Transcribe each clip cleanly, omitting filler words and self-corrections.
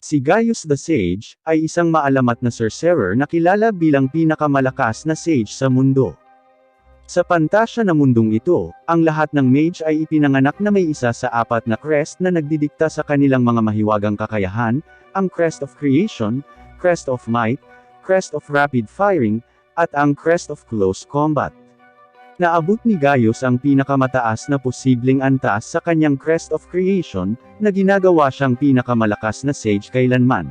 Si Gaius the Sage, ay isang maalamat na sorcerer na kilala bilang pinakamalakas na sage sa mundo. Sa pantasya na mundong ito, ang lahat ng mage ay ipinanganak na may isa sa apat na crest na nagdidikta sa kanilang mga mahiwagang kakayahan, ang Crest of Creation, Crest of Might, Crest of Rapid Firing, at ang Crest of Close Combat. Naabot ni Gaius ang pinakamataas na posibleng antas sa kanyang Crest of Creation, na ginagawa siyang pinakamalakas na sage kailanman.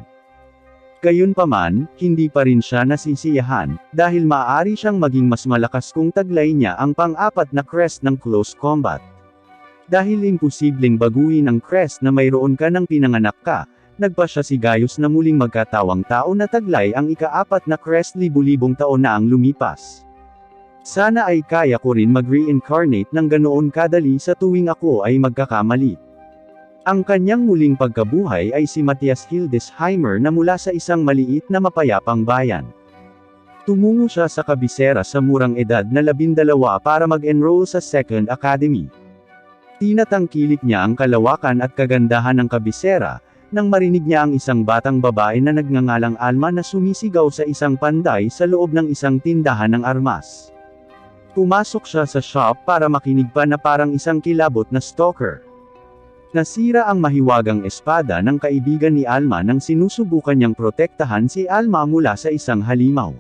Gayunpaman, hindi pa rin siya nasisiyahan, dahil maaari siyang maging mas malakas kung taglay niya ang pang-apat na Crest ng Close Combat. Dahil imposibleng baguhin ang crest na mayroon ka ng pinanganak ka, nagpasya si Gaius na muling magkatawang tao na taglay ang ika-4 na crest libu-libong taon na ang lumipas. Sana ay kaya ko rin mag-reincarnate ng ganoon kadali sa tuwing ako ay magkakamali. Ang kanyang muling pagkabuhay ay si Matthias Hildesheimer na mula sa isang maliit na mapayapang bayan. Tumungo siya sa kabisera sa murang edad na 12 para mag-enroll sa Second Academy. Tinatangkilik niya ang kalawakan at kagandahan ng kabisera, nang marinig niya ang isang batang babae na nagngangalang Alma na sumisigaw sa isang panday sa loob ng isang tindahan ng armas. Pumasok siya sa shop para makinig pa na parang isang kilabot na stalker. Nasira ang mahiwagang espada ng kaibigan ni Alma nang sinusubukan niyang protektahan si Alma mula sa isang halimaw.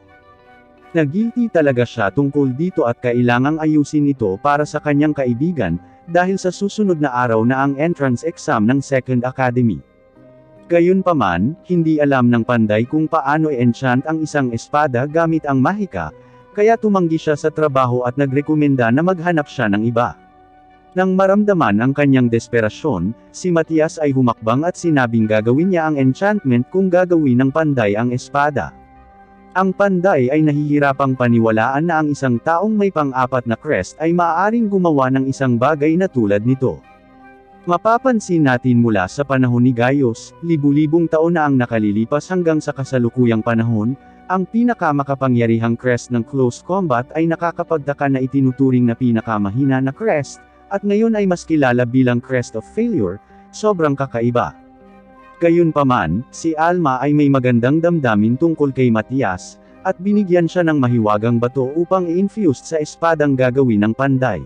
Nagilty talaga siya tungkol dito at kailangang ayusin ito para sa kanyang kaibigan, dahil sa susunod na araw na ang entrance exam ng Second Academy. Gayunpaman, hindi alam ng panday kung paano i-enchant ang isang espada gamit ang mahika, kaya tumanggi siya sa trabaho at nagrekomenda na maghanap siya ng iba. Nang maramdaman ang kanyang desperasyon, si Matthias ay humakbang at sinabing gagawin niya ang enchantment kung gagawin ng panday ang espada. Ang panday ay nahihirapang paniwalaan na ang isang taong may pang-4 na crest ay maaaring gumawa ng isang bagay na tulad nito. Mapapansin natin mula sa panahon ni Gaius, libu-libong taon na ang nakalilipas hanggang sa kasalukuyang panahon, ang pinakamakapangyarihang crest ng Close Combat ay nakakapagtaka na itinuturing na pinakamahina na crest, at ngayon ay mas kilala bilang Crest of Failure, sobrang kakaiba. Gayunpaman, si Alma ay may magandang damdamin tungkol kay Matthias, at binigyan siya ng mahiwagang bato upang i-infuse sa espadang gagawin ng panday.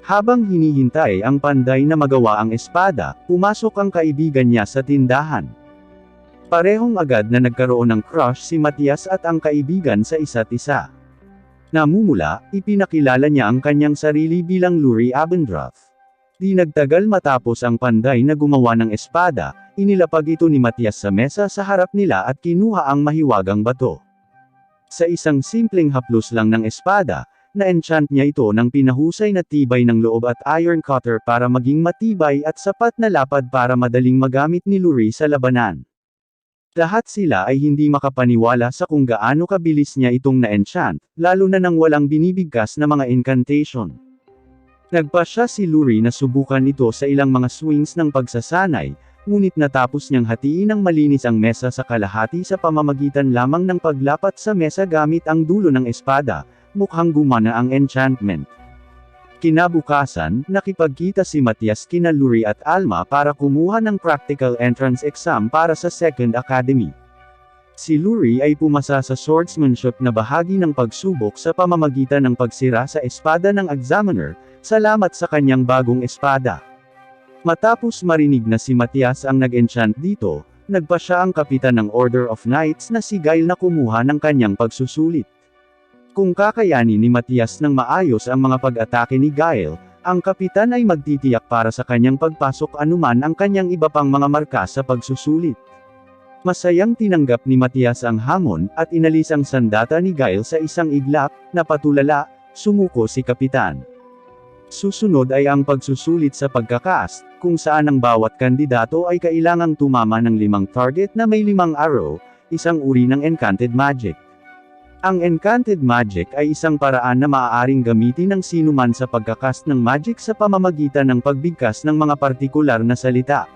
Habang hinihintay ang panday na magawa ang espada, pumasok ang kaibigan niya sa tindahan. Parehong agad na nagkaroon ng crush si Matthias at ang kaibigan sa isa't isa. Namumula, ipinakilala niya ang kanyang sarili bilang Lurie Abendroth. Di nagtagal matapos ang panday na gumawa ng espada, inilapag ito ni Matthias sa mesa sa harap nila at kinuha ang mahiwagang bato. Sa isang simpleng haplos lang ng espada, na-enchant niya ito ng pinahusay na tibay ng loob at iron cutter para maging matibay at sapat na lapad para madaling magamit ni Lurie sa labanan. Lahat sila ay hindi makapaniwala sa kung gaano kabilis niya itong na-enchant, lalo na nang walang binibigkas na mga incantation. Nagpasya si Lurie na subukan ito sa ilang mga swings ng pagsasanay, ngunit natapos niyang hatiin ng malinis ang mesa sa kalahati sa pamamagitan lamang ng paglapat sa mesa gamit ang dulo ng espada, mukhang gumana ang enchantment. Kinabukasan, nakipagkita si Matthias kina Lurie at Alma para kumuha ng practical entrance exam para sa Second Academy. Si Lurie ay pumasa sa swordsmanship na bahagi ng pagsubok sa pamamagitan ng pagsira sa espada ng examiner, salamat sa kanyang bagong espada. Matapos marinig na si Matthias ang nag-enchant dito, nagpa siya ang kapitan ng Order of Knights na si Gael na kumuha ng kanyang pagsusulit. Kung kakayanin ni Matthias ng maayos ang mga pag-atake ni Gael, ang kapitan ay magtitiyak para sa kanyang pagpasok anuman ang kanyang iba pang mga marka sa pagsusulit. Masayang tinanggap ni Matthias ang hamon, at inalis ang sandata ni Gael sa isang iglap, na patulala, sumuko si kapitan. Susunod ay ang pagsusulit sa pagkakast, kung saan ang bawat kandidato ay kailangang tumama ng 5 target na may 5 arrow, isang uri ng enchanted magic. Ang enchanted magic ay isang paraan na maaaring gamitin ng sinuman sa pagkakast ng magic sa pamamagitan ng pagbigkas ng mga partikular na salita.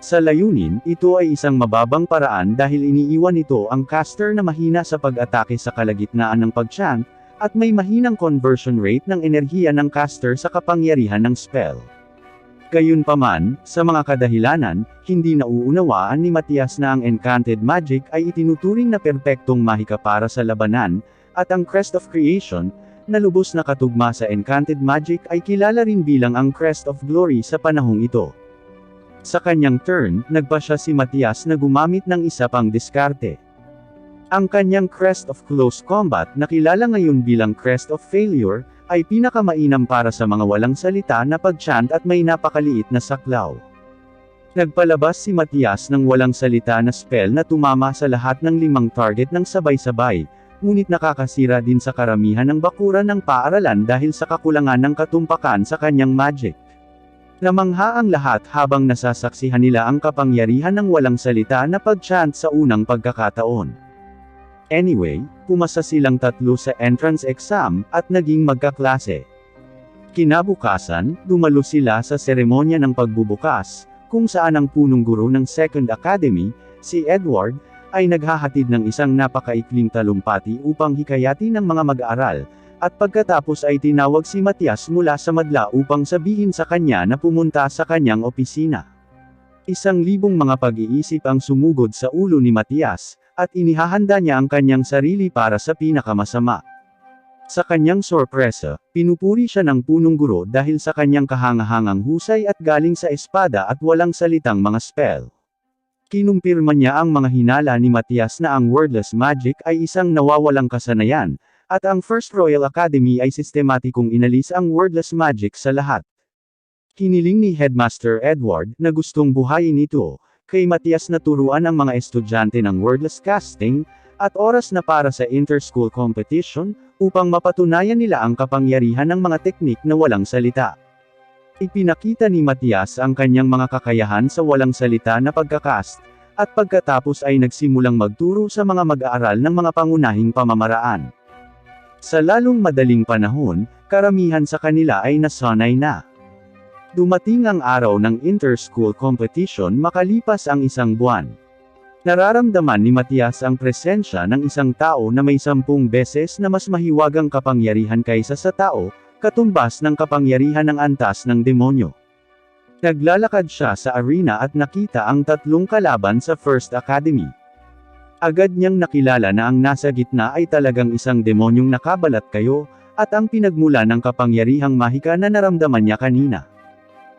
Sa layunin, ito ay isang mababang paraan dahil iniiwan nito ang caster na mahina sa pag-atake sa kalagitnaan ng pag-chant, at may mahinang conversion rate ng enerhiya ng caster sa kapangyarihan ng spell. Gayunpaman, sa mga kadahilanan, hindi nauunawaan ni Matias na ang Enchanted Magic ay itinuturing na perpektong mahika para sa labanan, at ang Crest of Creation, na lubos na katugma sa Enchanted Magic ay kilala rin bilang ang Crest of Glory sa panahong ito. Sa kanyang turn, nagpasya si Matias na gumamit ng isa pang diskarte. Ang kanyang Crest of Close Combat na kilala ngayon bilang Crest of Failure, ay pinakamainam para sa mga walang salita na pag-chant at may napakaliit na saklaw. Nagpalabas si Matias ng walang salita na spell na tumama sa lahat ng 5 target ng sabay-sabay, ngunit nakakasira din sa karamihan ng bakuran ng paaralan dahil sa kakulangan ng katumpakan sa kanyang magic. Namangha ang lahat habang nasasaksihan nila ang kapangyarihan ng walang salita na pag-chant sa unang pagkakataon. Anyway, pumasa silang 3 sa entrance exam, at naging magkaklase. Kinabukasan, dumalo sila sa seremonya ng pagbubukas, kung saan ang punong guro ng Second Academy, si Edward, ay naghahatid ng isang napakaikling talumpati upang hikayati ng mga mag-aaral, at pagkatapos ay tinawag si Matias mula sa madla upang sabihin sa kanya na pumunta sa kanyang opisina. 1,000 mga pag-iisip ang sumugod sa ulo ni Matias, at inihahanda niya ang kanyang sarili para sa pinakamasama. Sa kanyang sorpresa, pinupuri siya ng punong guro dahil sa kanyang kahangahangang husay at galing sa espada at walang salitang mga spell. Kinumpirma niya ang mga hinala ni Matias na ang wordless magic ay isang nawawalang kasanayan, at ang First Royal Academy ay sistematikong inalis ang wordless magic sa lahat. Hiniling ni Headmaster Edward na gustong buhayin ito, kay Matias na turuan ang mga estudyante ng wordless casting, at oras na para sa inter-school competition, upang mapatunayan nila ang kapangyarihan ng mga teknik na walang salita. Ipinakita ni Matias ang kanyang mga kakayahan sa walang salita na pagkakast, at pagkatapos ay nagsimulang magturo sa mga mag-aaral ng mga pangunahing pamamaraan. Sa lalong madaling panahon, karamihan sa kanila ay nasanay na. Dumating ang araw ng inter-school competition makalipas ang 1 buwan. Nararamdaman ni Matias ang presensya ng isang tao na may 10 beses na mas mahiwagang kapangyarihan kaysa sa tao, katumbas ng kapangyarihan ng antas ng demonyo. Naglalakad siya sa arena at nakita ang 3 kalaban sa First Academy. Agad niyang nakilala na ang nasa gitna ay talagang isang demonyong nakabalat kayo, at ang pinagmula ng kapangyarihang mahika na naramdaman niya kanina.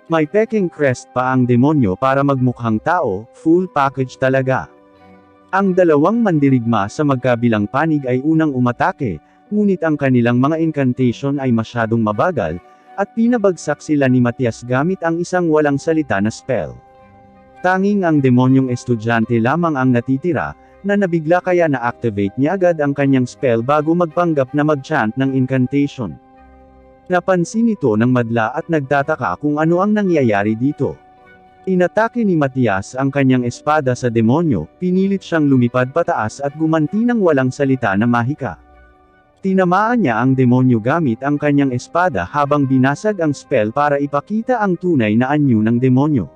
May peking crest pa ang demonyo para magmukhang tao, full package talaga. Ang 2 mandirigma sa magkabilang panig ay unang umatake, ngunit ang kanilang mga incantation ay masyadong mabagal, at pinabagsak sila ni Matias gamit ang isang walang salita na spell. Tanging ang demonyong estudyante lamang ang natitira, na nabigla kaya na-activate niya agad ang kanyang spell bago magpanggap na mag-chant ng incantation. Napansin ito ng madla at nagtataka kung ano ang nangyayari dito. Inatake ni Matias ang kanyang espada sa demonyo, pinilit siyang lumipad pataas at gumanti ng walang salita na mahika. Tinamaan niya ang demonyo gamit ang kanyang espada habang binasag ang spell para ipakita ang tunay na anyo ng demonyo.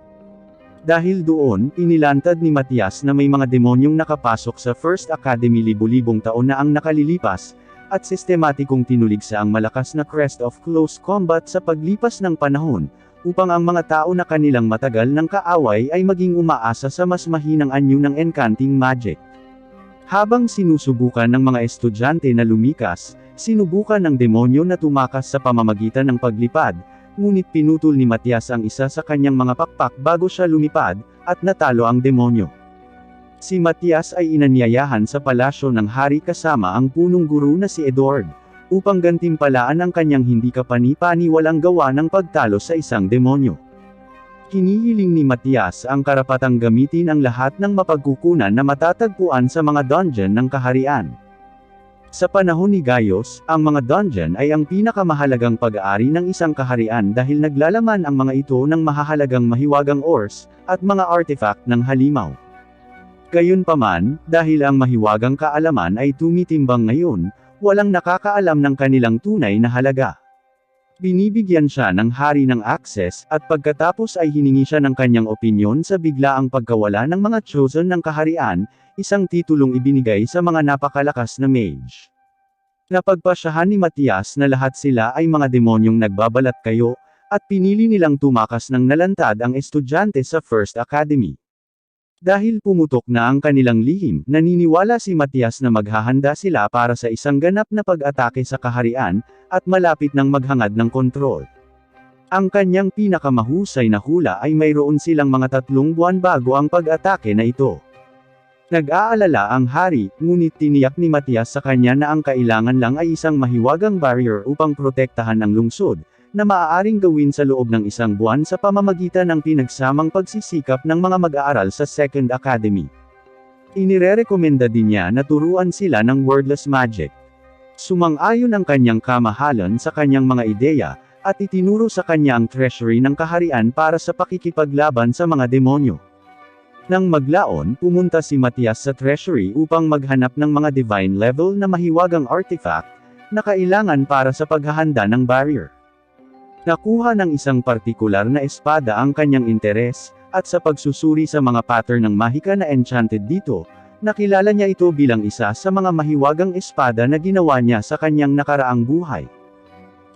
Dahil doon, inilantad ni Matias na may mga demonyong nakapasok sa First Academy libu-libong taon na ang nakalilipas, at sistematikong tinuligsa ang malakas na Crest of Close Combat sa paglipas ng panahon, upang ang mga tao na kanilang matagal ng kaaway ay maging umaasa sa mas mahinang anyo ng enchanting magic. Habang sinusubukan ng mga estudyante na lumikas, sinubukan ng demonyo na tumakas sa pamamagitan ng paglipad, ngunit pinutol ni Matias ang isa sa kanyang mga pakpak bago siya lumipad, at natalo ang demonyo. Si Matias ay inanyayahan sa palasyo ng hari kasama ang punong guro na si Edward, upang gantimpalaan ang kanyang hindi kapani-paniwalang gawa ng pagtalo sa isang demonyo. Hinihiling ni Matias ang karapatang gamitin ang lahat ng mapagkukunan na matatagpuan sa mga dungeon ng kaharian. Sa panahon ni Gaius, ang mga dungeon ay ang pinakamahalagang pag-aari ng isang kaharian dahil naglalaman ang mga ito ng mahahalagang mahiwagang ores, at mga artifact ng halimaw. Gayunpaman, dahil ang mahiwagang kaalaman ay tumitimbang ngayon, walang nakakaalam ng kanilang tunay na halaga. Binibigyan siya ng hari ng access, at pagkatapos ay hiningi siya ng kanyang opinyon sa biglaang pagkawala ng mga chosen ng kaharian, isang titulong ibinigay sa mga napakalakas na mage. Napagpasyahan ni Matias na lahat sila ay mga demonyong nagbabalat kayo, at pinili nilang tumakas ng nalantad ang estudyante sa First Academy. Dahil pumutok na ang kanilang lihim, naniniwala si Matias na maghahanda sila para sa isang ganap na pag-atake sa kaharian, at malapit ng maghangad ng kontrol. Ang kanyang pinakamahusay na hula ay mayroon silang mga 3 buwan bago ang pag-atake na ito. Nag-aalala ang hari, ngunit tiniyak ni Matias sa kanya na ang kailangan lang ay isang mahiwagang barrier upang protektahan ang lungsod, na maaaring gawin sa loob ng 1 buwan sa pamamagitan ng pinagsamang pagsisikap ng mga mag-aaral sa Second Academy. Inirerekomenda din niya na turuan sila ng wordless magic. Sumang-ayon ang kanyang kamahalan sa kanyang mga ideya, at itinuro sa kanya ang treasury ng kaharian para sa pakikipaglaban sa mga demonyo. Nang maglaon, pumunta si Matias sa treasury upang maghanap ng mga divine level na mahiwagang artifact, na kailangan para sa paghahanda ng barrier. Nakuha ng isang partikular na espada ang kanyang interes, at sa pagsusuri sa mga pattern ng mahika na enchanted dito, nakilala niya ito bilang isa sa mga mahiwagang espada na ginawa niya sa kanyang nakaraang buhay.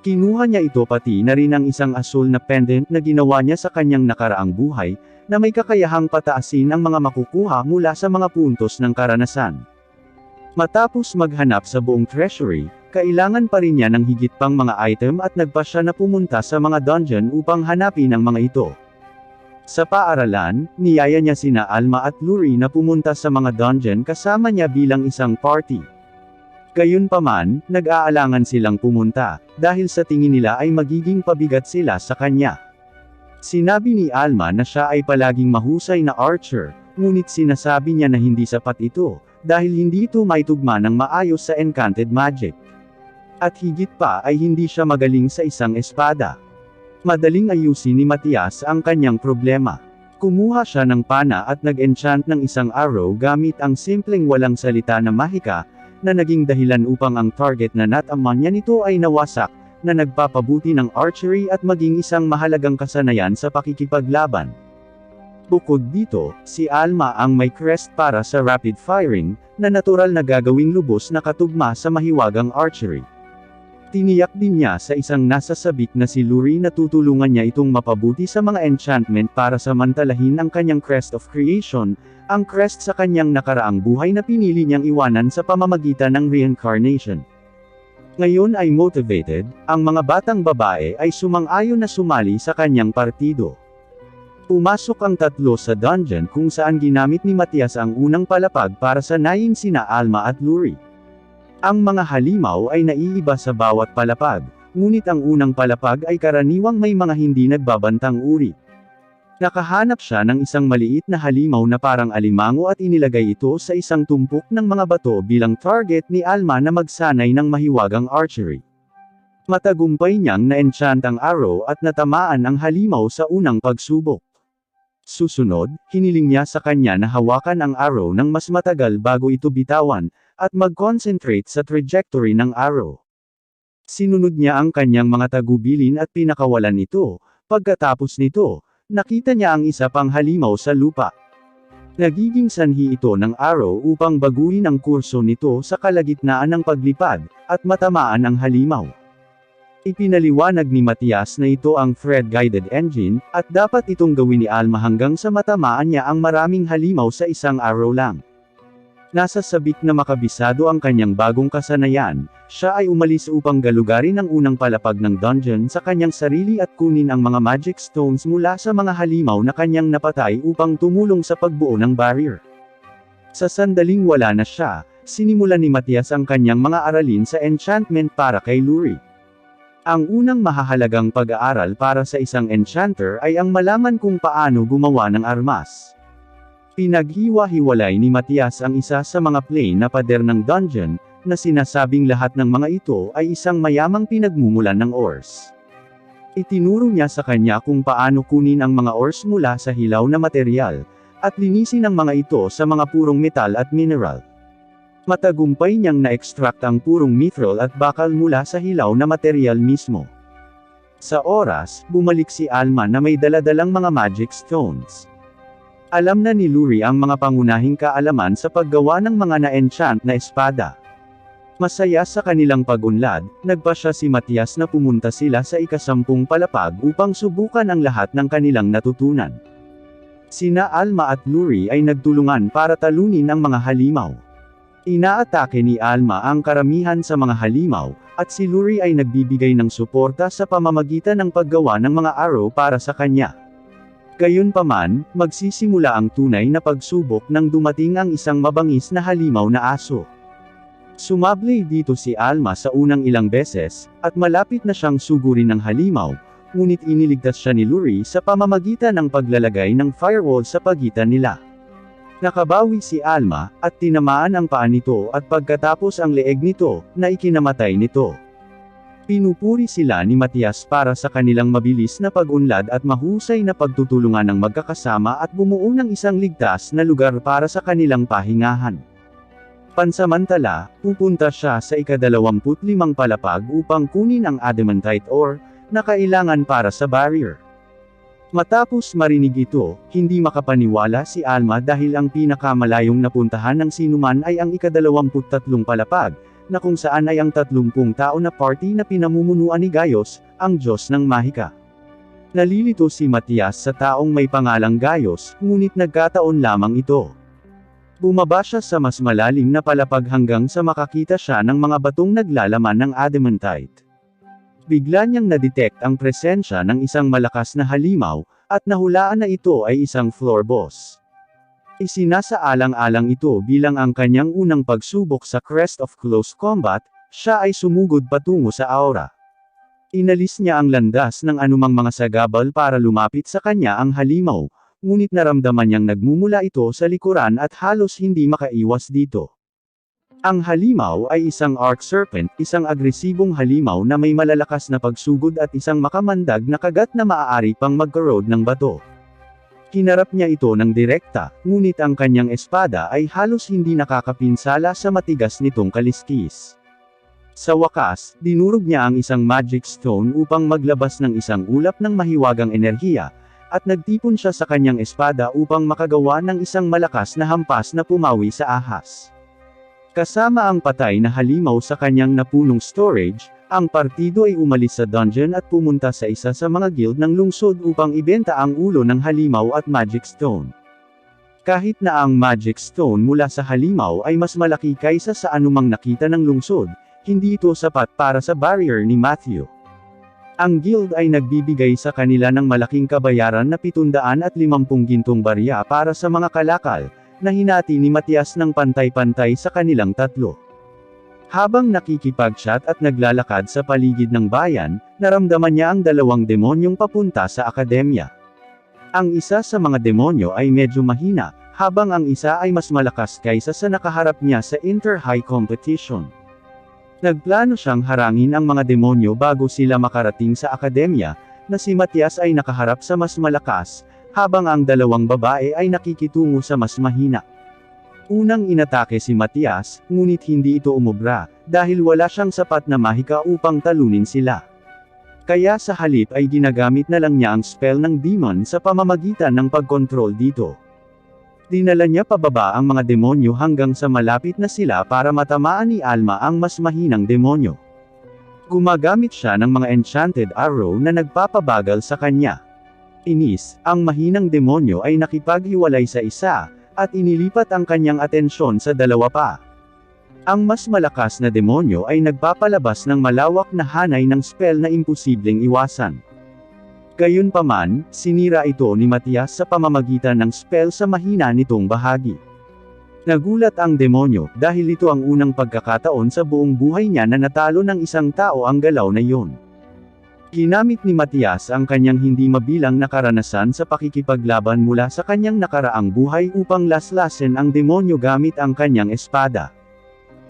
Kinuha niya ito pati na rin ang isang asul na pendant na ginawa niya sa kanyang nakaraang buhay, na may kakayahang pataasin ang mga makukuha mula sa mga puntos ng karanasan. Matapos maghanap sa buong treasury, kailangan pa rin niya ng higit pang mga item at nagpa siya na pumunta sa mga dungeon upang hanapin ang mga ito. Sa paaralan, niyaya niya sina Alma at Luri na pumunta sa mga dungeon kasama niya bilang isang party. Gayunpaman, nag-aalangan silang pumunta, dahil sa tingin nila ay magiging pabigat sila sa kanya. Sinabi ni Alma na siya ay palaging mahusay na archer, ngunit sinasabi niya na hindi sapat ito, dahil hindi ito maitugma ng maayos sa enchanted magic. At higit pa ay hindi siya magaling sa isang espada. Madaling ayusin ni Matias ang kanyang problema. Kumuha siya ng pana at nag-enchant ng isang arrow gamit ang simpleng walang salita na mahika, na naging dahilan upang ang target na natamaan niya nito ay nawasak, na nagpapabuti ng archery at maging isang mahalagang kasanayan sa pakikipaglaban. Bukod dito, si Alma ang may crest para sa rapid firing, na natural na gagawing lubos na katugma sa mahiwagang archery. Tiniyak din niya sa isang nasasabik na si Luri na tutulungan niya itong mapabuti sa mga enchantment para samantalahin ang kanyang crest of creation, ang crest sa kanyang nakaraang buhay na pinili niyang iwanan sa pamamagitan ng reincarnation. Ngayon ay motivated, ang mga batang babae ay sumang-ayon na sumali sa kanyang partido. Pumasok ang 3 sa dungeon kung saan ginamit ni Matias ang unang palapag para sanayin sina Alma at Luri. Ang mga halimaw ay naiiba sa bawat palapag, ngunit ang unang palapag ay karaniwang may mga hindi nagbabantang uri. Nakahanap siya ng isang maliit na halimaw na parang alimango at inilagay ito sa isang tumpok ng mga bato bilang target ni Alma na magsanay ng mahiwagang archery. Matagumpay niyang na-enchant ang arrow at natamaan ang halimaw sa unang pagsubok. Susunod, hiniling niya sa kanya na hawakan ang arrow ng mas matagal bago ito bitawan, at mag-concentrate sa trajectory ng arrow. Sinunod niya ang kanyang mga tagubilin at pinakawalan ito. Pagkatapos nito, nakita niya ang isa pang halimaw sa lupa. Nagiging sanhi ito ng arrow upang baguhin ang kurso nito sa kalagitnaan ng paglipad, at matamaan ang halimaw. Ipinaliwanag ni Matias na ito ang thread-guided engine, at dapat itong gawin ni Alma hanggang sa matamaan niya ang maraming halimaw sa isang arrow lang. Nasa sabik na makabisado ang kanyang bagong kasanayan, siya ay umalis upang galugarin ang unang palapag ng dungeon sa kanyang sarili at kunin ang mga magic stones mula sa mga halimaw na kanyang napatay upang tumulong sa pagbuo ng barrier. Sa sandaling wala na siya, sinimulan ni Matias ang kanyang mga aralin sa enchantment para kay Luri. Ang unang mahahalagang pag-aaral para sa isang enchanter ay ang malaman kung paano gumawa ng armas. Pinaghiwa-hiwalay ni Matias ang isa sa mga plain na pader ng dungeon, na sinasabing lahat ng mga ito ay isang mayamang pinagmumulan ng ores. Itinuro niya sa kanya kung paano kunin ang mga ores mula sa hilaw na material, at linisin ang mga ito sa mga purong metal at mineral. Matagumpay niyang na-extract ang purong mithril at bakal mula sa hilaw na material mismo. Sa oras, bumalik si Alma na may daladalang mga magic stones. Alam na ni Luri ang mga pangunahing kaalaman sa paggawa ng mga na-enchant na espada. Masaya sa kanilang pag-unlad, nagpasya si Matias na pumunta sila sa ika-10 palapag upang subukan ang lahat ng kanilang natutunan. Sina Alma at Luri ay nagtulungan para talunin ang mga halimaw. Inaatake ni Alma ang karamihan sa mga halimaw, at si Luri ay nagbibigay ng suporta sa pamamagitan ng paggawa ng mga arrow para sa kanya. Gayunpaman, magsisimula ang tunay na pagsubok nang dumating ang isang mabangis na halimaw na aso. Sumabli dito si Alma sa unang ilang beses, at malapit na siyang sugurin ng halimaw, ngunit iniligtas siya ni Luri sa pamamagitan ng paglalagay ng firewall sa pagitan nila. Nakabawi si Alma, at tinamaan ang paa nito at pagkatapos ang leeg nito, na ikinamatay nito. Pinupuri sila ni Matias para sa kanilang mabilis na pag-unlad at mahusay na pagtutulungan ng magkakasama at bumuo ng isang ligtas na lugar para sa kanilang pahingahan. Pansamantala, pupunta siya sa ika-25 palapag upang kunin ang adamantite ore, na kailangan para sa barrier. Matapos marinig ito, hindi makapaniwala si Alma dahil ang pinakamalayong napuntahan ng sinuman ay ang ika-23 palapag, na kung saan ay ang 30 tao na party na pinamumunuan ni Gayos, ang Diyos ng Mahika. Nalilito si Matias sa taong may pangalang Gayos, ngunit nagkataon lamang ito. Bumaba siya sa mas malalim na palapag hanggang sa makakita siya ng mga batong naglalaman ng adamantite. Bigla niyang nadetect ang presensya ng isang malakas na halimaw, at nahulaan na ito ay isang floor boss. Isinasaalang-alang ito bilang ang kanyang unang pagsubok sa Crest of Close Combat, siya ay sumugod patungo sa aura. Inalis niya ang landas ng anumang mga sagabal para lumapit sa kanya ang halimaw, ngunit naramdaman niyang nagmumula ito sa likuran at halos hindi makaiwas dito. Ang halimaw ay isang arc serpent, isang agresibong halimaw na may malalakas na pagsugod at isang makamandag na kagat na maaari pang magkorod ng bato. Kinarap niya ito ng direkta, ngunit ang kanyang espada ay halos hindi nakakapinsala sa matigas nitong kaliskis. Sa wakas, dinurog niya ang isang magic stone upang maglabas ng isang ulap ng mahiwagang enerhiya, at nagtipon siya sa kanyang espada upang makagawa ng isang malakas na hampas na pumawi sa ahas. Kasama ang patay na halimaw sa kanyang napunong storage, ang partido ay umalis sa dungeon at pumunta sa isa sa mga guild ng lungsod upang ibenta ang ulo ng halimaw at magic stone. Kahit na ang magic stone mula sa halimaw ay mas malaki kaysa sa anumang nakita ng lungsod, hindi ito sapat para sa barrier ni Matthew. Ang guild ay nagbibigay sa kanila ng malaking kabayaran na 750 gintong barya para sa mga kalakal, na hinati ni Matias ng pantay-pantay sa kanilang tatlo. Habang nakikipag-chat at naglalakad sa paligid ng bayan, naramdaman niya ang 2 demonyong papunta sa akademya. Ang isa sa mga demonyo ay medyo mahina, habang ang isa ay mas malakas kaysa sa nakaharap niya sa inter-high competition. Nagplano siyang harangin ang mga demonyo bago sila makarating sa akademya, na si Matias ay nakaharap sa mas malakas, habang ang 2 babae ay nakikitungo sa mas mahina. Unang inatake si Matias, ngunit hindi ito umubra, dahil wala siyang sapat na mahika upang talunin sila. Kaya sa halip ay ginagamit na lang niya ang spell ng demon sa pamamagitan ng pagkontrol dito. Dinala niya pababa ang mga demonyo hanggang sa malapit na sila para matamaan ni Alma ang mas mahinang demonyo. Gumagamit siya ng mga enchanted arrow na nagpapabagal sa kanya. Inis, ang mahinang demonyo ay nakipaghiwalay sa isa, at inilipat ang kanyang atensyon sa 2 pa. Ang mas malakas na demonyo ay nagpapalabas ng malawak na hanay ng spell na imposibleng iwasan. Gayunpaman, sinira ito ni Matias sa pamamagitan ng spell sa mahina nitong bahagi. Nagulat ang demonyo, dahil ito ang unang pagkakataon sa buong buhay niya na natalo ng isang tao ang galaw na iyon. Ginamit ni Matias ang kanyang hindi mabilang na karanasan sa pakikipaglaban mula sa kanyang nakaraang buhay upang laslasin ang demonyo gamit ang kanyang espada.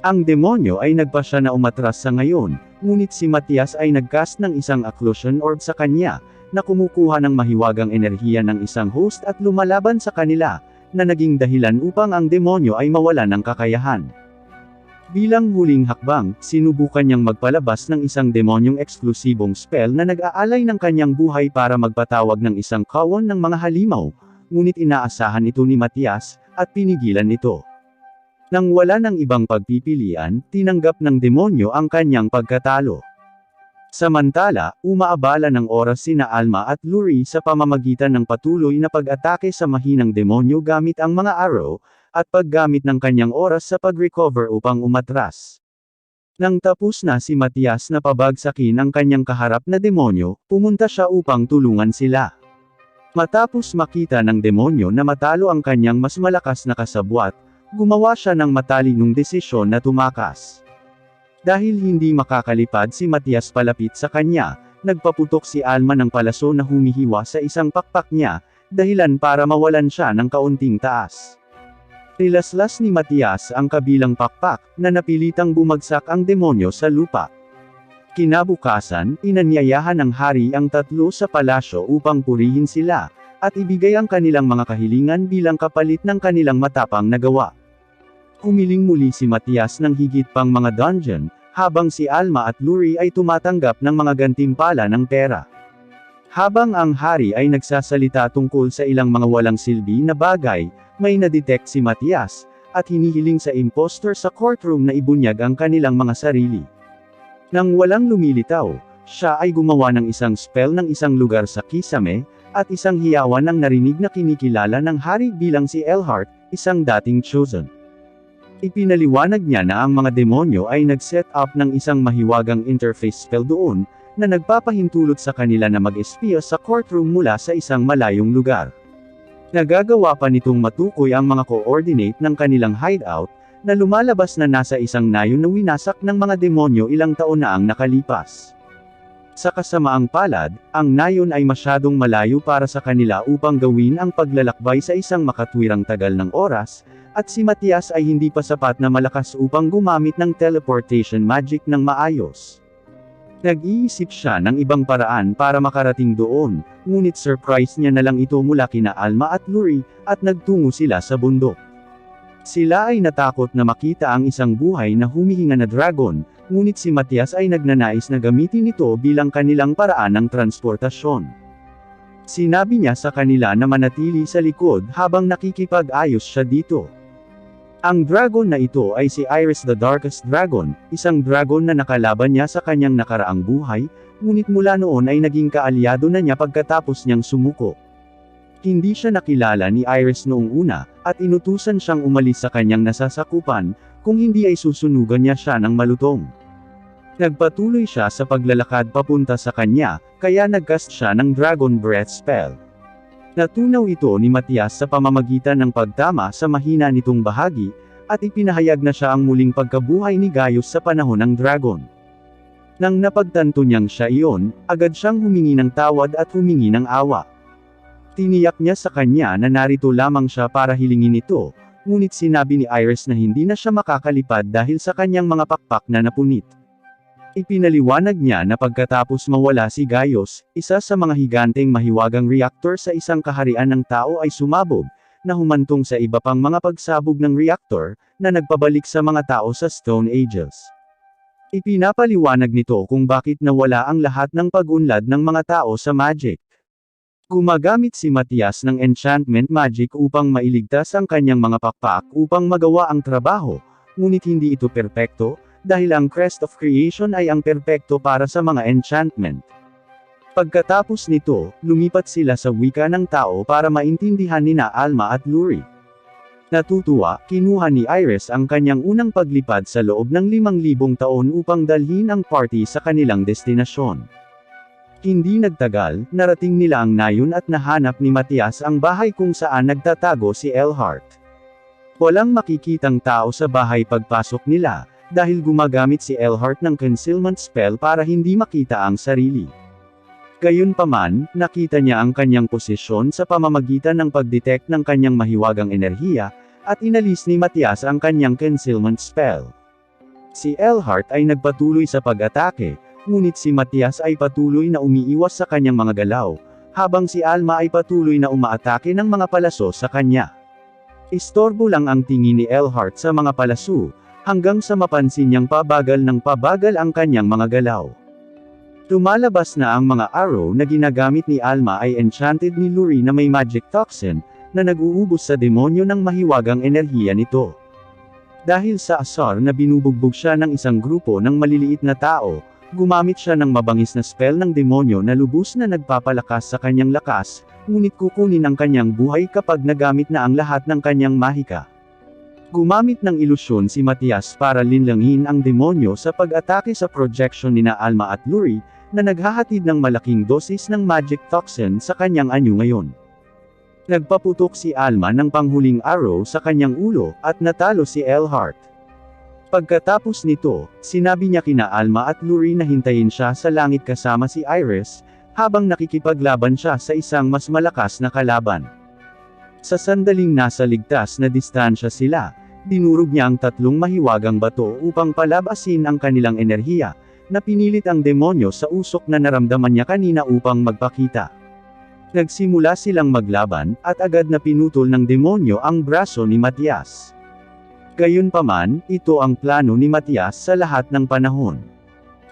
Ang demonyo ay nagpasya na umatras sa ngayon, ngunit si Matias ay nagcast ng isang occlusion orb sa kanya, na kumukuha ng mahiwagang enerhiya ng isang host at lumalaban sa kanila, na naging dahilan upang ang demonyo ay mawalan ng kakayahan. Bilang huling hakbang, sinubukan niyang magpalabas ng isang demonyong eksklusibong spell na nag-aalay ng kanyang buhay para magpatawag ng isang kawon ng mga halimaw, ngunit inaasahan ito ni Matias, at pinigilan ito. Nang wala ng ibang pagpipilian, tinanggap ng demonyo ang kanyang pagkatalo. Samantala, umaabala ng oras sina Alma at Luri sa pamamagitan ng patuloy na pag-atake sa mahinang demonyo gamit ang mga arrow, at paggamit ng kanyang oras sa pag-recover upang umatras. Nang tapos na si Matias na pabagsakin ang kanyang kaharap na demonyo, pumunta siya upang tulungan sila. Matapos makita ng demonyo na matalo ang kanyang mas malakas na kasabwat, gumawa siya ng matalinong desisyon na tumakas. Dahil hindi makakalipad si Matias palapit sa kanya, nagpaputok si Alma ng palaso na humihiwa sa isang pakpak niya, dahilan para mawalan siya ng kaunting taas. Nilaslas ni Matias ang kabilang pakpak, na napilitang bumagsak ang demonyo sa lupa. Kinabukasan, inanyayahan ng hari ang tatlo sa palasyo upang purihin sila, at ibigay ang kanilang mga kahilingan bilang kapalit ng kanilang matapang na gawa. Humiling muli si Matias ng higit pang mga dungeon, habang si Alma at Luri ay tumatanggap ng mga gantimpala ng pera. Habang ang hari ay nagsasalita tungkol sa ilang mga walang silbi na bagay, may nadetect si Matias, at hinihiling sa impostor sa courtroom na ibunyag ang kanilang mga sarili. Nang walang lumilitaw, siya ay gumawa ng isang spell ng isang lugar sa Kisame, at isang hiyawan ng narinig na kinikilala ng hari bilang si Elhart, isang dating chosen. Ipinaliwanag niya na ang mga demonyo ay nag-set up ng isang mahiwagang interface spell doon, na nagpapahintulot sa kanila na mag-espiya sa courtroom mula sa isang malayong lugar. Nagagawa pa nitong matukoy ang mga coordinate ng kanilang hideout, na lumalabas na nasa isang nayon na winasak ng mga demonyo ilang taon na ang nakalipas. Sa kasamaang palad, ang nayon ay masyadong malayo para sa kanila upang gawin ang paglalakbay sa isang makatwirang tagal ng oras, at si Matias ay hindi pa sapat na malakas upang gumamit ng teleportation magic ng maayos. Nag-iisip siya ng ibang paraan para makarating doon, ngunit surprise niya na lang ito mula kina Alma at Luri, at nagtungo sila sa bundok. Sila ay natakot na makita ang isang buhay na humihinga na dragon, ngunit si Matias ay nagnanais na gamitin ito bilang kanilang paraan ng transportasyon. Sinabi niya sa kanila na manatili sa likod habang nakikipag-ayos siya dito. Ang dragon na ito ay si Iris the Darkest Dragon, isang dragon na nakalaban niya sa kanyang nakaraang buhay, ngunit mula noon ay naging kaalyado na niya pagkatapos niyang sumuko. Hindi siya nakilala ni Iris noong una, at inutusan siyang umalis sa kanyang nasasakupan, kung hindi ay susunugan niya siya ng malutong. Nagpatuloy siya sa paglalakad papunta sa kanya, kaya nagcast siya ng Dragon Breath spell. Natunaw ito ni Matias sa pamamagitan ng pagtama sa mahina nitong bahagi, at ipinahayag na siya ang muling pagkabuhay ni Gaius sa panahon ng dragon. Nang napagtanto niyang siya iyon, agad siyang humingi ng tawad at humingi ng awa. Tiniyak niya sa kanya na narito lamang siya para hilingin ito, ngunit sinabi ni Iris na hindi na siya makakalipad dahil sa kanyang mga pakpak na napunit. Ipinaliwanag niya na pagkatapos mawala si Gaius, isa sa mga higanteng mahiwagang reactor sa isang kaharian ng tao ay sumabog, na humantong sa iba pang mga pagsabog ng reactor, na nagpabalik sa mga tao sa Stone Ages. Ipinapaliwanag nito kung bakit nawala ang lahat ng pag-unlad ng mga tao sa magic. Gumagamit si Matias ng enchantment magic upang mailigtas ang kanyang mga pakpak upang magawa ang trabaho, ngunit hindi ito perpekto, dahil ang Crest of Creation ay ang perpekto para sa mga enchantment. Pagkatapos nito, lumipat sila sa wika ng tao para maintindihan nina Alma at Luri. Natutuwa, kinuha ni Iris ang kanyang unang paglipad sa loob ng 5,000 taon upang dalhin ang party sa kanilang destinasyon. Hindi nagtagal, narating nila ang nayon at nahanap ni Matias ang bahay kung saan nagtatago si Elhart. Walang makikitang tao sa bahay pagpasok nila, dahil gumagamit si Elhart ng concealment spell para hindi makita ang sarili. Gayunpaman, nakita niya ang kanyang posisyon sa pamamagitan ng pag-detect ng kanyang mahiwagang enerhiya, at inalis ni Matias ang kanyang concealment spell. Si Elhart ay nagpatuloy sa pag-atake, ngunit si Matias ay patuloy na umiiwas sa kanyang mga galaw, habang si Alma ay patuloy na umaatake ng mga palaso sa kanya. Istorbo lang ang tingin ni Elhart sa mga palaso, hanggang sa mapansin niyang pabagal ng pabagal ang kanyang mga galaw. Lumalabas na ang mga arrow na ginagamit ni Alma ay enchanted ni Luri na may magic toxin, na nag-uubos sa demonyo ng mahiwagang enerhiya nito. Dahil sa asar na binubugbog siya ng isang grupo ng maliliit na tao, gumamit siya ng mabangis na spell ng demonyo na lubos na nagpapalakas sa kanyang lakas, ngunit kukunin ang kanyang buhay kapag nagamit na ang lahat ng kanyang mahika. Gumamit ng ilusyon si Matias para linlangin ang demonyo sa pag-atake sa projection nina Alma at Luri, na naghahatid ng malaking dosis ng magic toxin sa kanyang anyo ngayon. Nagpaputok si Alma ng panghuling arrow sa kanyang ulo, at natalo si Elhart. Pagkatapos nito, sinabi niya kina Alma at Luri na hintayin siya sa langit kasama si Iris, habang nakikipaglaban siya sa isang mas malakas na kalaban. Sa sandaling nasa ligtas na distansya sila, dinurog niya ang 3 mahiwagang bato upang palabasin ang kanilang enerhiya, na pinilit ang demonyo sa usok na naramdaman niya kanina upang magpakita. Nagsimula silang maglaban, at agad na pinutol ng demonyo ang braso ni Matias. Gayunpaman, ito ang plano ni Matias sa lahat ng panahon.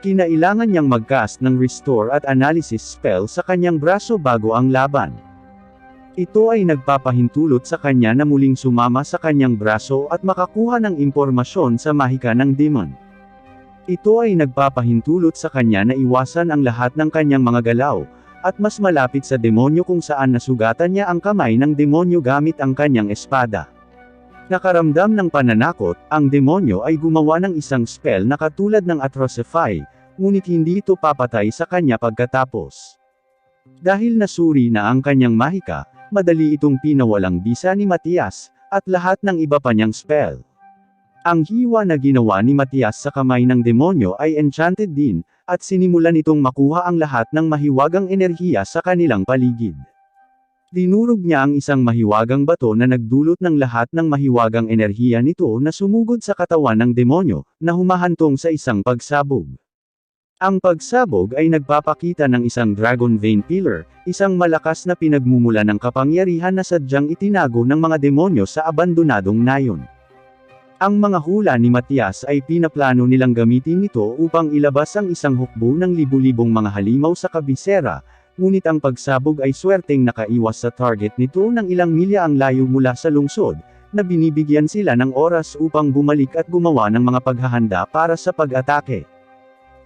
Kinailangan niyang mag-cast ng Restore at Analysis spell sa kanyang braso bago ang laban. Ito ay nagpapahintulot sa kanya na muling sumama sa kanyang braso at makakuha ng impormasyon sa mahika ng demon. Ito ay nagpapahintulot sa kanya na iwasan ang lahat ng kanyang mga galaw, at mas malapit sa demonyo kung saan nasugatan niya ang kamay ng demonyo gamit ang kanyang espada. Nakaramdam ng pananakot, ang demonyo ay gumawa ng isang spell na katulad ng Atrocify, ngunit hindi ito papatay sa kanya pagkatapos. Dahil nasuri na ang kanyang mahika, madali itong pinawalang bisa ni Matias, at lahat ng iba pa niyang spell. Ang hiwa na ginawa ni Matias sa kamay ng demonyo ay enchanted din, at sinimulan itong makuha ang lahat ng mahiwagang enerhiya sa kanilang paligid. Dinurog niya ang isang mahiwagang bato na nagdulot ng lahat ng mahiwagang enerhiya nito na sumugod sa katawan ng demonyo, na humahantong sa isang pagsabog. Ang pagsabog ay nagpapakita ng isang Dragon Vein Pillar, isang malakas na pinagmumula ng kapangyarihan na sadyang itinago ng mga demonyo sa abandonadong nayon. Ang mga hula ni Matias ay pinaplano nilang gamitin nito upang ilabas ang isang hukbo ng libu-libong mga halimaw sa kabisera, ngunit ang pagsabog ay swerteng nakaiwas sa target nito ng ilang milya ang layo mula sa lungsod, na binibigyan sila ng oras upang bumalik at gumawa ng mga paghahanda para sa pag-atake.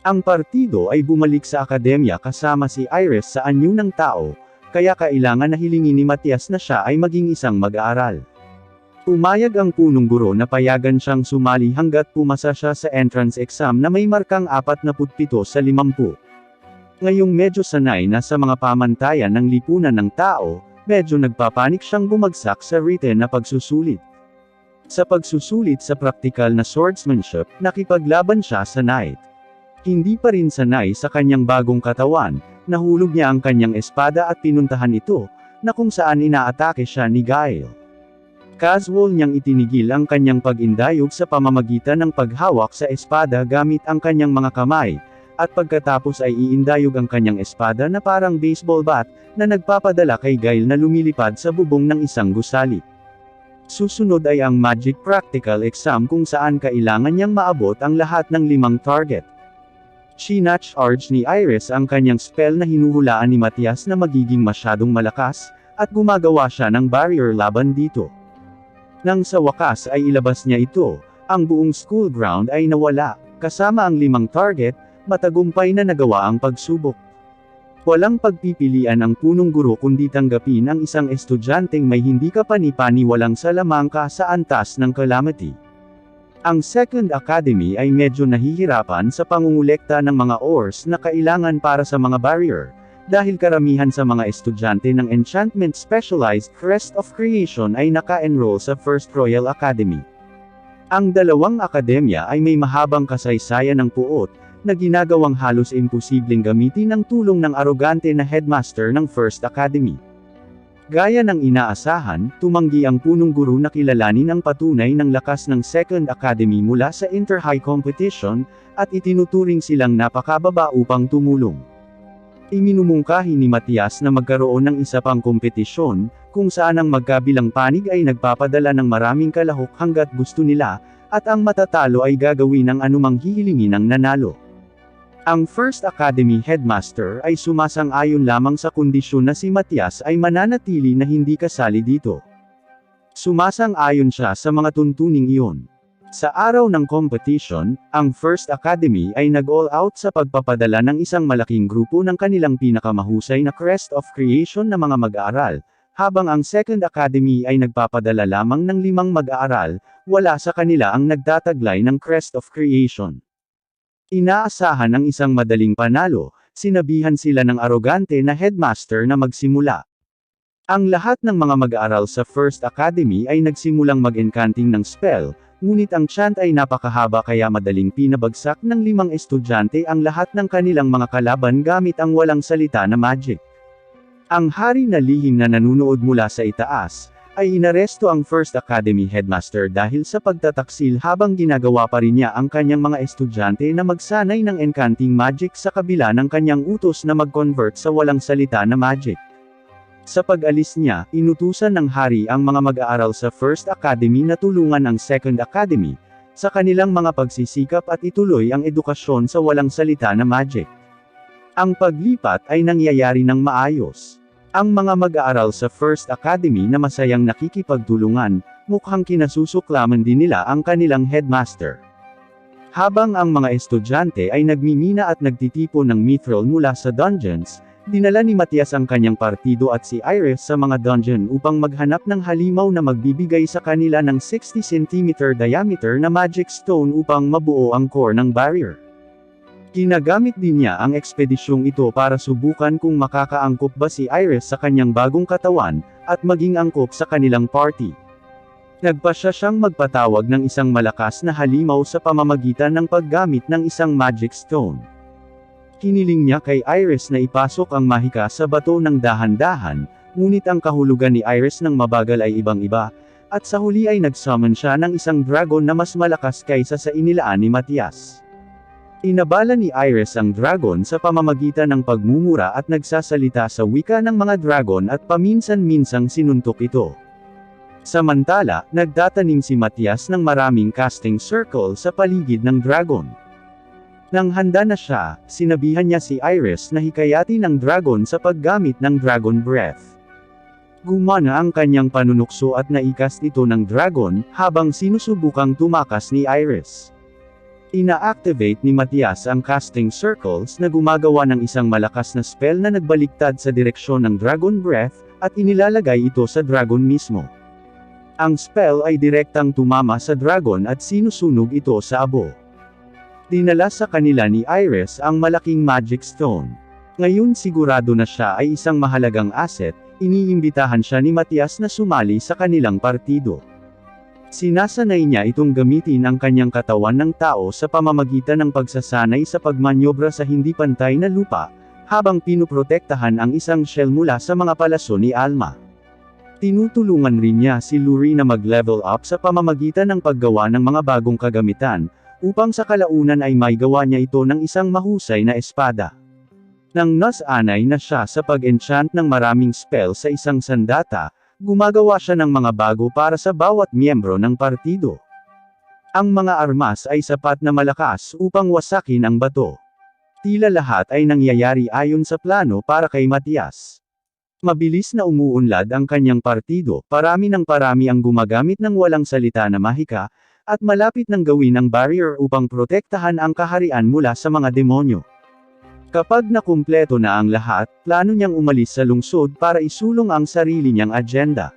Ang partido ay bumalik sa akademya kasama si Iris sa anyo ng tao, kaya kailangan na hilingin ni Matias na siya ay maging isang mag-aaral. Umayag ang punong guro na payagan siyang sumali hanggat pumasa siya sa entrance exam na may markang 47 sa 50. Ngayong medyo sanay na sa mga pamantayan ng lipunan ng tao, medyo nagpapanik siyang bumagsak sa written na pagsusulit. Sa pagsusulit sa praktikal na swordsmanship, nakipaglaban siya sa knight. Hindi pa rin sanay sa kanyang bagong katawan, nahulog niya ang kanyang espada at pinuntahan ito, na kung saan inaatake siya ni Gael. Casual niyang itinigil ang kanyang pag-indayog sa pamamagitan ng paghawak sa espada gamit ang kanyang mga kamay, at pagkatapos ay iindayog ang kanyang espada na parang baseball bat, na nagpapadala kay Gael na lumilipad sa bubong ng isang gusali. Susunod ay ang Magic Practical Exam kung saan kailangan niyang maabot ang lahat ng 5 target. Chinacharge ni Iris ang kanyang spell na hinuhulaan ni Matias na magiging masyadong malakas, at gumagawa siya ng barrier laban dito. Nang sa wakas ay ilabas niya ito, ang buong school ground ay nawala, kasama ang 5 target, matagumpay na nagawa ang pagsubok. Walang pagpipilian ang punong guro kundi tanggapin ang isang estudyanteng may hindi kapani-paniwalang salamangka sa antas ng calamity. Ang Second Academy ay medyo nahihirapan sa pangungulekta ng mga ores na kailangan para sa mga barrier, dahil karamihan sa mga estudyante ng Enchantment Specialized Crest of Creation ay naka-enroll sa First Royal Academy. Ang dalawang akademya ay may mahabang kasaysayan ng puot, na ginagawang halos imposibleng gamitin ang tulong ng arogante na headmaster ng First Academy. Gaya ng inaasahan, tumanggi ang punong guro na kilalanin ang patunay ng lakas ng Second Academy mula sa inter-high competition, at itinuturing silang napakababa upang tumulong. Iminumungkahi ni Matias na magkaroon ng isa pang kompetisyon, kung saan ang magkabilang panig ay nagpapadala ng maraming kalahok hanggat gusto nila, at ang matatalo ay gagawin ng anumang hihilingin ng nanalo. Ang First Academy Headmaster ay sumasang-ayon lamang sa kondisyon na si Matias ay mananatili na hindi kasali dito. Sumasang-ayon siya sa mga tuntuning iyon. Sa araw ng competition, ang First Academy ay nag-all out sa pagpapadala ng isang malaking grupo ng kanilang pinakamahusay na Crest of Creation na mga mag-aaral, habang ang Second Academy ay nagpapadala lamang ng 5 mag-aaral, wala sa kanila ang nagtataglay ng Crest of Creation. Inaasahan ang isang madaling panalo, sinabihan sila ng arogante na headmaster na magsimula. Ang lahat ng mga mag-aaral sa First Academy ay nagsimulang mag-encanting ng spell, ngunit ang chant ay napakahaba kaya madaling pinabagsak ng 5 estudyante ang lahat ng kanilang mga kalaban gamit ang walang salita na magic. Ang hari na lihim na nanunood mula sa itaas, ay inaresto ang First Academy Headmaster dahil sa pagtataksil habang ginagawa pa rin niya ang kanyang mga estudyante na magsanay ng encanting magic sa kabila ng kanyang utos na mag-convert sa walang salita na magic. Sa pag-alis niya, inutusan ng hari ang mga mag-aaral sa First Academy na tulungan ang Second Academy, sa kanilang mga pagsisikap at ituloy ang edukasyon sa walang salita na magic. Ang paglipat ay nangyayari ng maayos. Ang mga mag-aaral sa First Academy na masayang nakikipagtulungan, mukhang kinasusuklaman din nila ang kanilang headmaster. Habang ang mga estudyante ay nagmimina at nagtitipon ng mithril mula sa dungeons, dinala ni Matias ang kanyang partido at si Iris sa mga dungeon upang maghanap ng halimaw na magbibigay sa kanila ng 60 cm diameter na magic stone upang mabuo ang core ng barrier. Ginagamit din niya ang ekspedisyong ito para subukan kung makakaangkop ba si Iris sa kanyang bagong katawan, at maging angkop sa kanilang party. Nagpasya siyang magpatawag ng isang malakas na halimaw sa pamamagitan ng paggamit ng isang magic stone. Hiniling niya kay Iris na ipasok ang mahika sa bato ng dahan-dahan, ngunit ang kahulugan ni Iris ng mabagal ay ibang-iba, at sa huli ay nag-summon siya ng isang dragon na mas malakas kaysa sa inilaan ni Matias. Inabala ni Iris ang dragon sa pamamagitan ng pagmumura at nagsasalita sa wika ng mga dragon at paminsan-minsang sinuntok ito. Samantala, nagtatanim si Matias ng maraming casting circle sa paligid ng dragon. Nang handa na siya, sinabihan niya si Iris na hikayatin ang dragon sa paggamit ng Dragon Breath. Gumana ang kanyang panunukso at naikast ito ng dragon, habang sinusubukang tumakas ni Iris. Ina-activate ni Matias ang casting circles na gumagawa ng isang malakas na spell na nagbaliktad sa direksyon ng Dragon Breath, at inilalagay ito sa dragon mismo. Ang spell ay direktang tumama sa dragon at sinusunog ito sa abo. Dinala sa kanila ni Iris ang malaking magic stone. Ngayon sigurado na siya ay isang mahalagang asset, iniimbitahan siya ni Matias na sumali sa kanilang partido. Sinasanay niya itong gamitin ang kanyang katawan ng tao sa pamamagitan ng pagsasanay sa pagmanyobra sa hindi pantay na lupa, habang pinuprotektahan ang isang shell mula sa mga palaso ni Alma. Tinutulungan rin niya si Luri na mag-level up sa pamamagitan ng paggawa ng mga bagong kagamitan, upang sa kalaunan ay maigawa niya ito ng isang mahusay na espada. Nang nasanay na siya sa pag-enchant ng maraming spell sa isang sandata, gumagawa siya ng mga bago para sa bawat miyembro ng partido. Ang mga armas ay sapat na malakas upang wasakin ang bato. Tila lahat ay nangyayari ayon sa plano para kay Matias. Mabilis na umuunlad ang kanyang partido, parami ng parami ang gumagamit ng walang salita na mahika, at malapit nang gawin ang barrier upang protektahan ang kaharian mula sa mga demonyo. Kapag nakumpleto na ang lahat, plano niyang umalis sa lungsod para isulong ang sarili niyang agenda.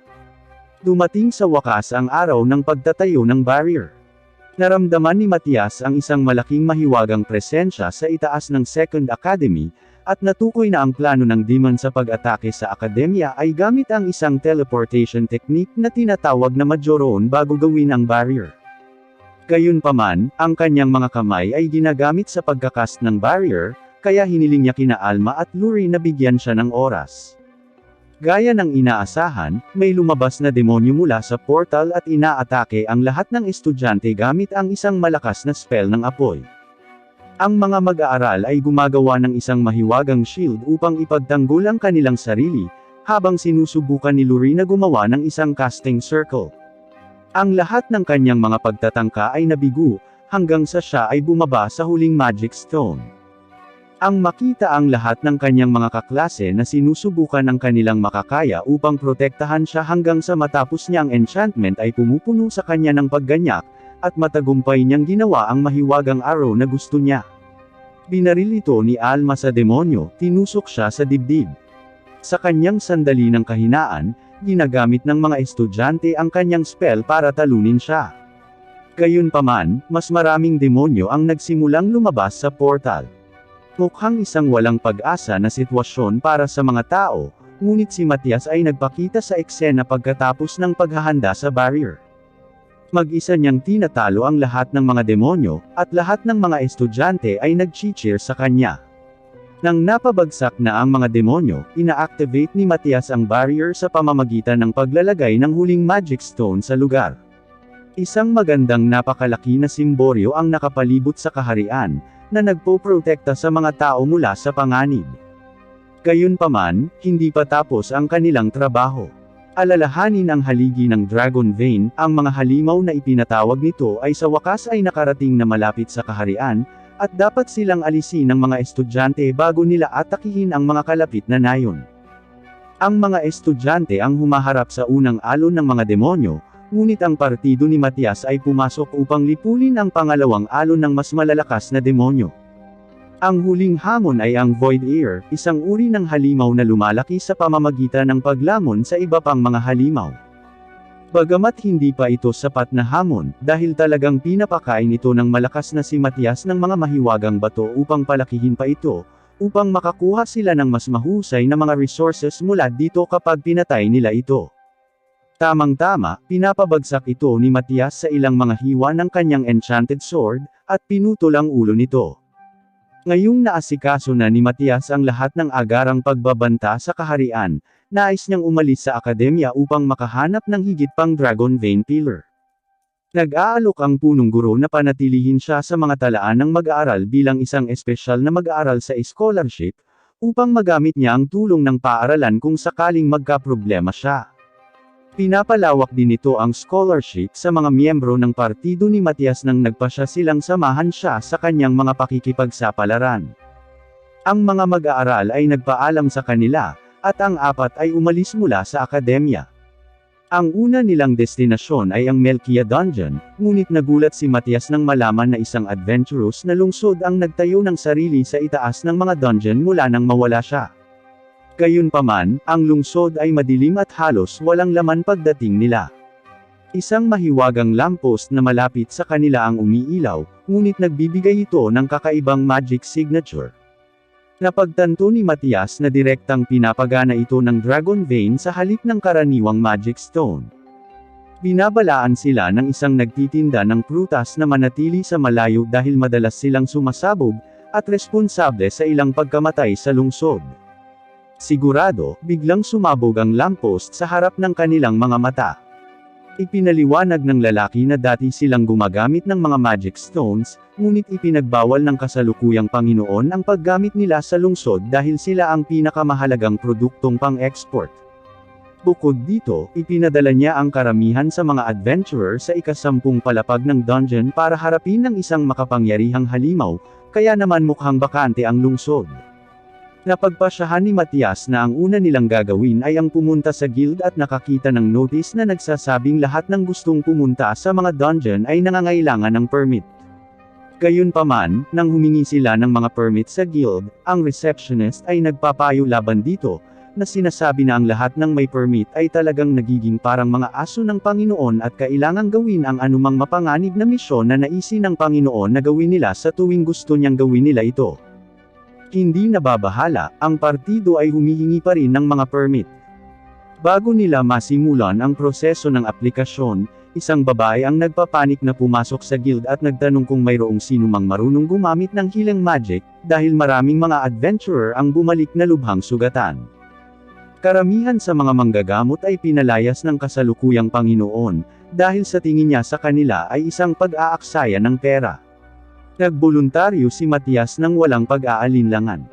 Dumating sa wakas ang araw ng pagtatayo ng barrier. Naramdaman ni Matias ang isang malaking mahiwagang presensya sa itaas ng Second Academy, at natukoy na ang plano ng demon sa pag-atake sa akademya ay gamit ang isang teleportation technique na tinatawag na Majoron bago gawin ang barrier. Gayunpaman, ang kanyang mga kamay ay ginagamit sa pagkakast ng barrier, kaya hiniling niya kina Alma at Luri na bigyan siya ng oras. Gaya ng inaasahan, may lumabas na demonyo mula sa portal at inaatake ang lahat ng estudyante gamit ang isang malakas na spell ng apoy. Ang mga mag-aaral ay gumagawa ng isang mahiwagang shield upang ipagtanggol ang kanilang sarili, habang sinusubukan ni Luri na gumawa ng isang casting circle. Ang lahat ng kanyang mga pagtatangka ay nabigo, hanggang sa siya ay bumaba sa huling magic stone. Ang makita ang lahat ng kanyang mga kaklase na sinusubukan ang kanilang makakaya upang protektahan siya hanggang sa matapos niya ang enchantment ay pumupuno sa kanya ng pagganyak, at matagumpay niyang ginawa ang mahiwagang araw na gusto niya. Binaril ito ni Alma sa demonyo, tinusok siya sa dibdib. Sa kanyang sandali ng kahinaan, ginagamit ng mga estudyante ang kanyang spell para talunin siya. Gayunpaman, mas maraming demonyo ang nagsimulang lumabas sa portal. Mukhang isang walang pag-asa na sitwasyon para sa mga tao, ngunit si Matias ay nagpakita sa eksena pagkatapos ng paghahanda sa barrier. Mag-isa niyang tinatalo ang lahat ng mga demonyo, at lahat ng mga estudyante ay nag-cheer sa kanya. Nang napabagsak na ang mga demonyo, ina-activate ni Matias ang barrier sa pamamagitan ng paglalagay ng huling magic stone sa lugar. Isang magandang napakalaki na simboryo ang nakapalibot sa kaharian, na nagpoprotekta sa mga tao mula sa panganib. Gayunpaman, hindi pa tapos ang kanilang trabaho. Alalahanin ang haligi ng Dragon Vein, ang mga halimaw na ipinatawag nito ay sa wakas ay nakarating na malapit sa kaharian, at dapat silang alisin ng mga estudyante bago nila atakihin ang mga kalapit na nayon. Ang mga estudyante ang humaharap sa unang alon ng mga demonyo, ngunit ang partido ni Matias ay pumasok upang lipulin ang pangalawang alon ng mas malalakas na demonyo. Ang huling hamon ay ang Void Ear, isang uri ng halimaw na lumalaki sa pamamagitan ng paglamon sa iba pang mga halimaw. Bagamat hindi pa ito sapat na hamon, dahil talagang pinapakain ito ng malakas na si Matias ng mga mahiwagang bato upang palakihin pa ito, upang makakuha sila ng mas mahusay na mga resources mula dito kapag pinatay nila ito. Tamang-tama, pinapabagsak ito ni Matias sa ilang mga hiwa ng kanyang enchanted sword, at pinutol ang ulo nito. Ngayong naasikaso na ni Matias ang lahat ng agarang pagbabanta sa kaharian, nais niyang umalis sa akademya upang makahanap ng higit pang Dragon Vein Pillar. Nag-aalok ang punong guro na panatilihin siya sa mga talaan ng mag-aaral bilang isang espesyal na mag-aaral sa scholarship, upang magamit niya ang tulong ng paaralan kung sakaling magkaproblema siya. Pinapalawak din nito ang scholarship sa mga miyembro ng partido ni Matias nang nagpasya silang samahan siya sa kanyang mga pakikipagsapalaran. Ang mga mag-aaral ay nagpaalam sa kanila, at ang apat ay umalis mula sa akademya. Ang una nilang destinasyon ay ang Melkia Dungeon, ngunit nagulat si Matias nang malaman na isang adventurous na lungsod ang nagtayo ng sarili sa itaas ng mga dungeon mula nang mawala siya. Gayunpaman, ang lungsod ay madilim at halos walang laman pagdating nila. Isang mahiwagang lamppost na malapit sa kanila ang umiilaw, ngunit nagbibigay ito ng kakaibang magic signature. Napagtanto ni Matias na direktang pinapagana ito ng Dragon Vein sa halip ng karaniwang magic stone. Binabalaan sila ng isang nagtitinda ng prutas na manatili sa malayo dahil madalas silang sumasabog, at responsable sa ilang pagkamatay sa lungsod. Sigurado, biglang sumabog ang lamppost sa harap ng kanilang mga mata. Ipinaliwanag ng lalaki na dati silang gumagamit ng mga magic stones, ngunit ipinagbawal ng kasalukuyang Panginoon ang paggamit nila sa lungsod dahil sila ang pinakamahalagang produktong pang-export. Bukod dito, ipinadala niya ang karamihan sa mga adventurer sa ika-10 palapag ng dungeon para harapin ng isang makapangyarihang halimaw, kaya naman mukhang bakante ang lungsod. Napagpasyahan ni Matias na ang una nilang gagawin ay ang pumunta sa guild at nakakita ng notice na nagsasabing lahat ng gustong pumunta sa mga dungeon ay nangangailangan ng permit. Gayunpaman, nang humingi sila ng mga permit sa guild, ang receptionist ay nagpapayo laban dito, na sinasabi na ang lahat ng may permit ay talagang nagiging parang mga aso ng Panginoon at kailangang gawin ang anumang mapanganib na misyon na naisin ng Panginoon na gawin nila sa tuwing gusto niyang gawin nila ito. Hindi nababahala, ang partido ay humihingi pa rin ng mga permit. Bago nila masimulan ang proseso ng aplikasyon, isang babae ang nagpapanik na pumasok sa guild at nagtanong kung mayroong sinumang marunong gumamit ng healing magic, dahil maraming mga adventurer ang bumalik na lubhang sugatan. Karamihan sa mga manggagamot ay pinalayas ng kasalukuyang Panginoon, dahil sa tingin niya sa kanila ay isang pag-aaksaya ng pera. Nagboluntaryo si Matias nang walang pag-aalinlangan.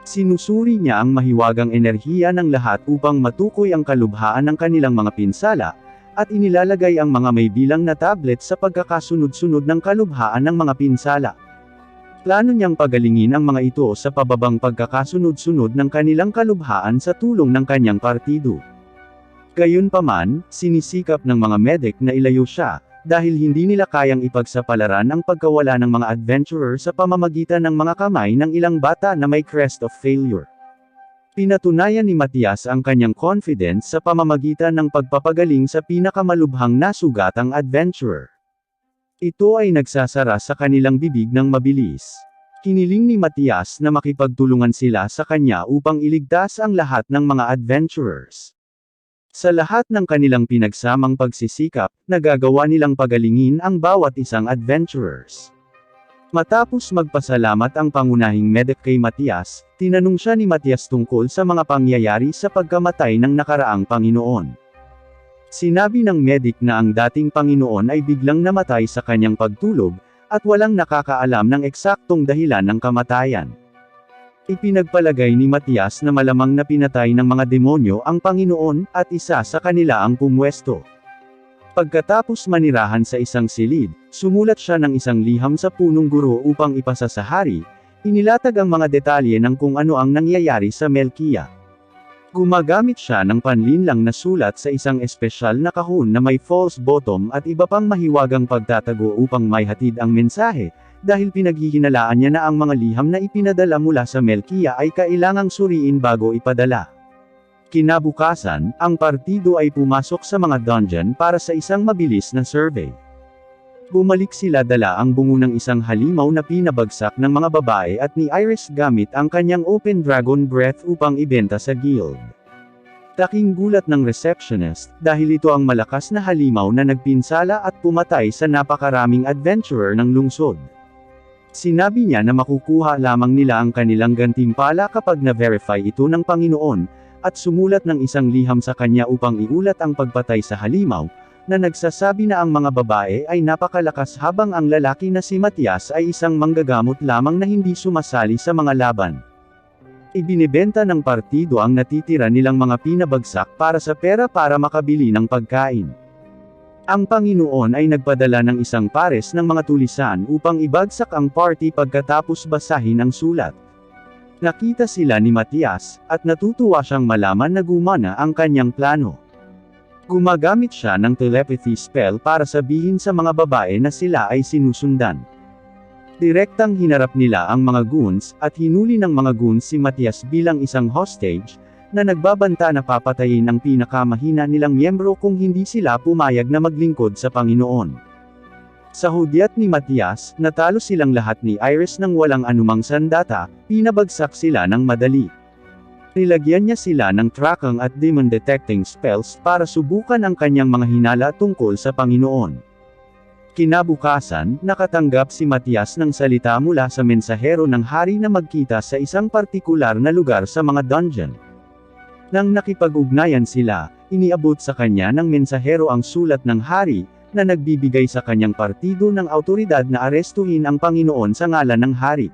Sinusuri niya ang mahiwagang enerhiya ng lahat upang matukoy ang kalubhaan ng kanilang mga pinsala, at inilalagay ang mga may bilang na tablet sa pagkakasunod-sunod ng kalubhaan ng mga pinsala. Plano niyang pagalingin ang mga ito sa pababang pagkakasunod-sunod ng kanilang kalubhaan sa tulong ng kanyang partido. Gayunpaman, sinisikap ng mga medic na ilayo siya, dahil hindi nila kayang ipagsapalaran ang pagkawala ng mga adventurer sa pamamagitan ng mga kamay ng ilang bata na may crest of failure. Pinatunayan ni Matias ang kanyang confidence sa pamamagitan ng pagpapagaling sa pinakamalubhang nasugatang adventurer. Ito ay nagsasara sa kanilang bibig ng mabilis. Hiniling ni Matias na makipagtulungan sila sa kanya upang iligtas ang lahat ng mga adventurers. Sa lahat ng kanilang pinagsamang pagsisikap, nagagawa nilang pagalingin ang bawat isang adventurers. Matapos magpasalamat ang pangunahing medic kay Matias, tinanong siya ni Matias tungkol sa mga pangyayari sa pagkamatay ng nakaraang Panginoon. Sinabi ng medic na ang dating Panginoon ay biglang namatay sa kanyang pagtulog, at walang nakakaalam ng eksaktong dahilan ng kamatayan. Ipinagpalagay ni Matias na malamang na pinatay ng mga demonyo ang Panginoon, at isa sa kanila ang pumwesto. Pagkatapos manirahan sa isang silid, sumulat siya ng isang liham sa punong guro upang ipasa sa hari, inilatag ang mga detalye ng kung ano ang nangyayari sa Melkia. Gumagamit siya ng panlinlang na sulat sa isang espesyal na kahon na may false bottom at iba pang mahiwagang pagtatago upang maihatid ang mensahe, dahil pinaghihinalaan niya na ang mga liham na ipinadala mula sa Melkia ay kailangang suriin bago ipadala. Kinabukasan, ang partido ay pumasok sa mga dungeon para sa isang mabilis na survey. Bumalik sila dala ang bungo ng isang halimaw na pinabagsak ng mga babae at ni Iris gamit ang kanyang Open Dragon Breath upang ibenta sa guild. Taking gulat ng receptionist, dahil ito ang malakas na halimaw na nagpinsala at pumatay sa napakaraming adventurer ng lungsod. Sinabi niya na makukuha lamang nila ang kanilang gantimpala kapag na-verify ito ng Panginoon, at sumulat ng isang liham sa kanya upang iulat ang pagpatay sa halimaw, na nagsasabi na ang mga babae ay napakalakas habang ang lalaki na si Matias ay isang manggagamot lamang na hindi sumasali sa mga laban. Ibinebenta ng partido ang natitira nilang mga pinabagsak para sa pera para makabili ng pagkain. Ang Panginoon ay nagpadala ng isang pares ng mga tulisan upang ibagsak ang party pagkatapos basahin ang sulat. Nakita sila ni Matias, at natutuwa siyang malaman na gumana ang kanyang plano. Gumagamit siya ng telepathy spell para sabihin sa mga babae na sila ay sinusundan. Direktang hinarap nila ang mga goons, at hinuli ng mga goons si Matias bilang isang hostage, na nagbabanta na papatayin ang pinakamahina nilang miyembro kung hindi sila pumayag na maglingkod sa Panginoon. Sa hudyat ni Matias, natalo silang lahat ni Iris ng walang anumang sandata, pinabagsak sila ng madali. Nilagyan niya sila ng tracking at demon detecting spells para subukan ang kanyang mga hinala tungkol sa Panginoon. Kinabukasan, nakatanggap si Matias ng salita mula sa mensahero ng hari na magkita sa isang partikular na lugar sa mga dungeon. Nang nakipag-ugnayan sila, iniabot sa kanya ng mensahero ang sulat ng hari, na nagbibigay sa kanyang partido ng autoridad na arestuhin ang Panginoon sa ngalan ng hari.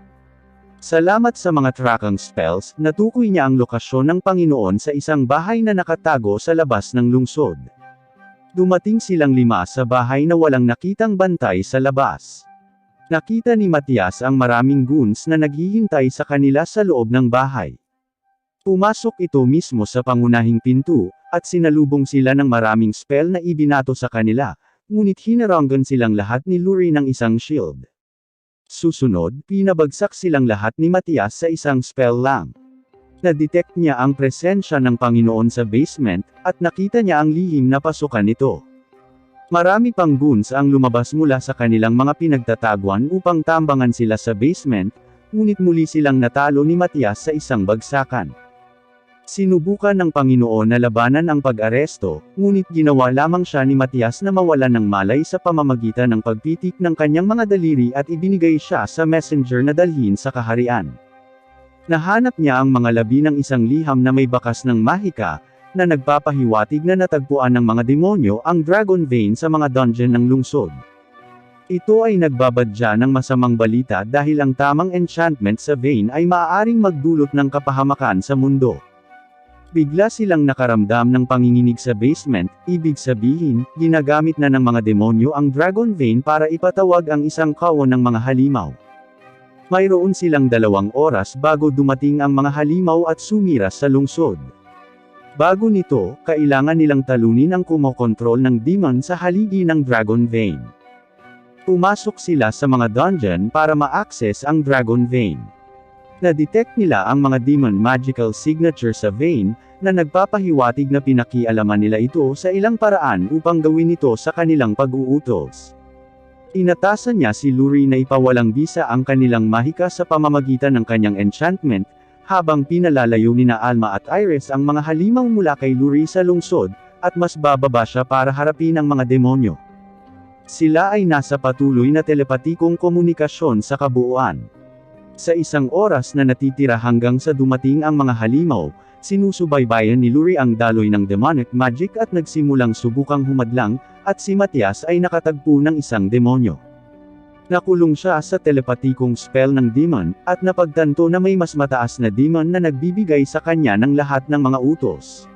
Salamat sa mga tracking spells, natukoy niya ang lokasyon ng Panginoon sa isang bahay na nakatago sa labas ng lungsod. Dumating silang 5 sa bahay na walang nakitang bantay sa labas. Nakita ni Matias ang maraming goons na naghihintay sa kanila sa loob ng bahay. Pumasok ito mismo sa pangunahing pinto, at sinalubong sila ng maraming spell na ibinato sa kanila, ngunit hinaranggan silang lahat ni Luri ng isang shield. Susunod, pinabagsak silang lahat ni Matias sa isang spell lang. Na-detect niya ang presensya ng Panginoon sa basement, at nakita niya ang lihim na pasukan nito. Marami pang goons ang lumabas mula sa kanilang mga pinagtataguan upang tambangan sila sa basement, ngunit muli silang natalo ni Matias sa isang bagsakan. Sinubukan ng Panginoon na labanan ang pag-aresto, ngunit ginawa lamang siya ni Matias na mawalan ng malay sa pamamagitan ng pagpitik ng kanyang mga daliri at ibinigay siya sa messenger na dalhin sa kaharian. Nahanap niya ang mga labi ng isang liham na may bakas ng mahika, na nagpapahiwatig na natagpuan ng mga demonyo ang Dragon Vein sa mga dungeon ng lungsod. Ito ay nagbabadya ng masamang balita dahil ang tamang enchantment sa vein ay maaaring magdulot ng kapahamakan sa mundo. Bigla silang nakaramdam ng panginginig sa basement, ibig sabihin, ginagamit na ng mga demonyo ang Dragon Vein para ipatawag ang isang kawon ng mga halimaw. Mayroon silang 2 oras bago dumating ang mga halimaw at sumira sa lungsod. Bago nito, kailangan nilang talunin ang kumokontrol ng demon sa haligi ng Dragon Vein. Pumasok sila sa mga dungeon para ma-access ang Dragon Vein. Na-detect nila ang mga demon magical signature sa vein, na nagpapahiwatig na pinakialaman nila ito sa ilang paraan upang gawin ito sa kanilang pag-uutos. Inatasan niya si Luri na ipawalang bisa ang kanilang mahika sa pamamagitan ng kanyang enchantment, habang pinalalayo ni Alma at Iris ang mga halimaw mula kay Luri sa lungsod, at mas bababa siya para harapin ang mga demonyo. Sila ay nasa patuloy na telepatikong komunikasyon sa kabuuan. Sa isang oras na natitira hanggang sa dumating ang mga halimaw, sinusubaybayan ni Luri ang daloy ng demonic magic at nagsimulang subukang humadlang, at si Matias ay nakatagpo ng isang demonyo. Nakulong siya sa telepatikong spell ng demon, at napagtanto na may mas mataas na demon na nagbibigay sa kanya ng lahat ng mga utos.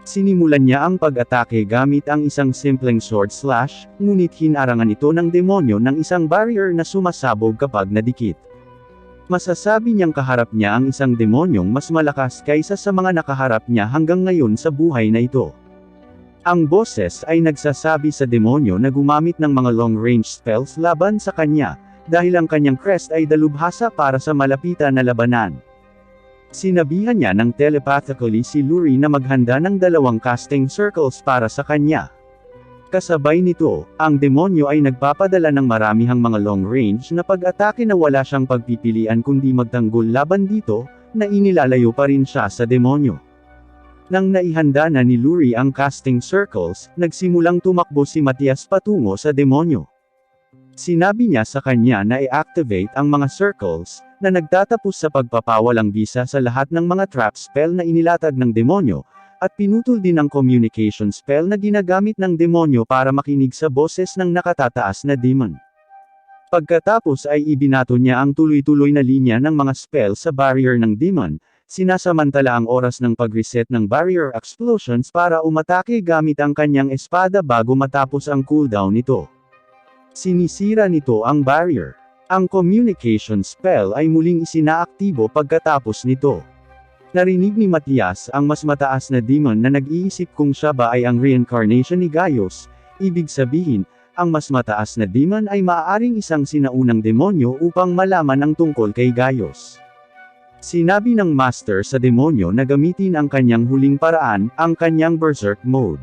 Sinimulan niya ang pag-atake gamit ang isang simpleng sword slash, ngunit hinarangan ito ng demonyo ng isang barrier na sumasabog kapag nadikit. Masasabi niyang kaharap niya ang isang demonyong mas malakas kaysa sa mga nakaharap niya hanggang ngayon sa buhay na ito. Ang boses ay nagsasabi sa demonyo na gumamit ng mga long-range spells laban sa kanya, dahil ang kanyang crest ay dalubhasa para sa malapitan na labanan. Sinabihan niya ng telepathically si Luri na maghanda ng 2 casting circles para sa kanya. Kasabay nito, ang demonyo ay nagpapadala ng maramihang mga long-range na pag-atake na wala siyang pagpipilian kundi magtanggol laban dito, na inilalayo pa rin siya sa demonyo. Nang naihanda na ni Luri ang casting circles, nagsimulang tumakbo si Matias patungo sa demonyo. Sinabi niya sa kanya na i-activate ang mga circles, na nagtatapos sa pagpapawalang bisa sa lahat ng mga trap spell na inilatag ng demonyo, at pinutol din ang communication spell na ginagamit ng demonyo para makinig sa boses ng nakatataas na demon. Pagkatapos ay ibinato niya ang tuloy-tuloy na linya ng mga spell sa barrier ng demon, sinasamantala ang oras ng pag-reset ng barrier explosions para umatake gamit ang kanyang espada bago matapos ang cooldown nito. Sinisira nito ang barrier. Ang communication spell ay muling isinaaktibo pagkatapos nito. Narinig ni Matias ang mas mataas na demon na nag-iisip kung siya ba ay ang reincarnation ni Gaius, ibig sabihin, ang mas mataas na demon ay maaaring isang sinaunang demonyo upang malaman ang tungkol kay Gaius. Sinabi ng master sa demonyo na gamitin ang kanyang huling paraan, ang kanyang berserk mode.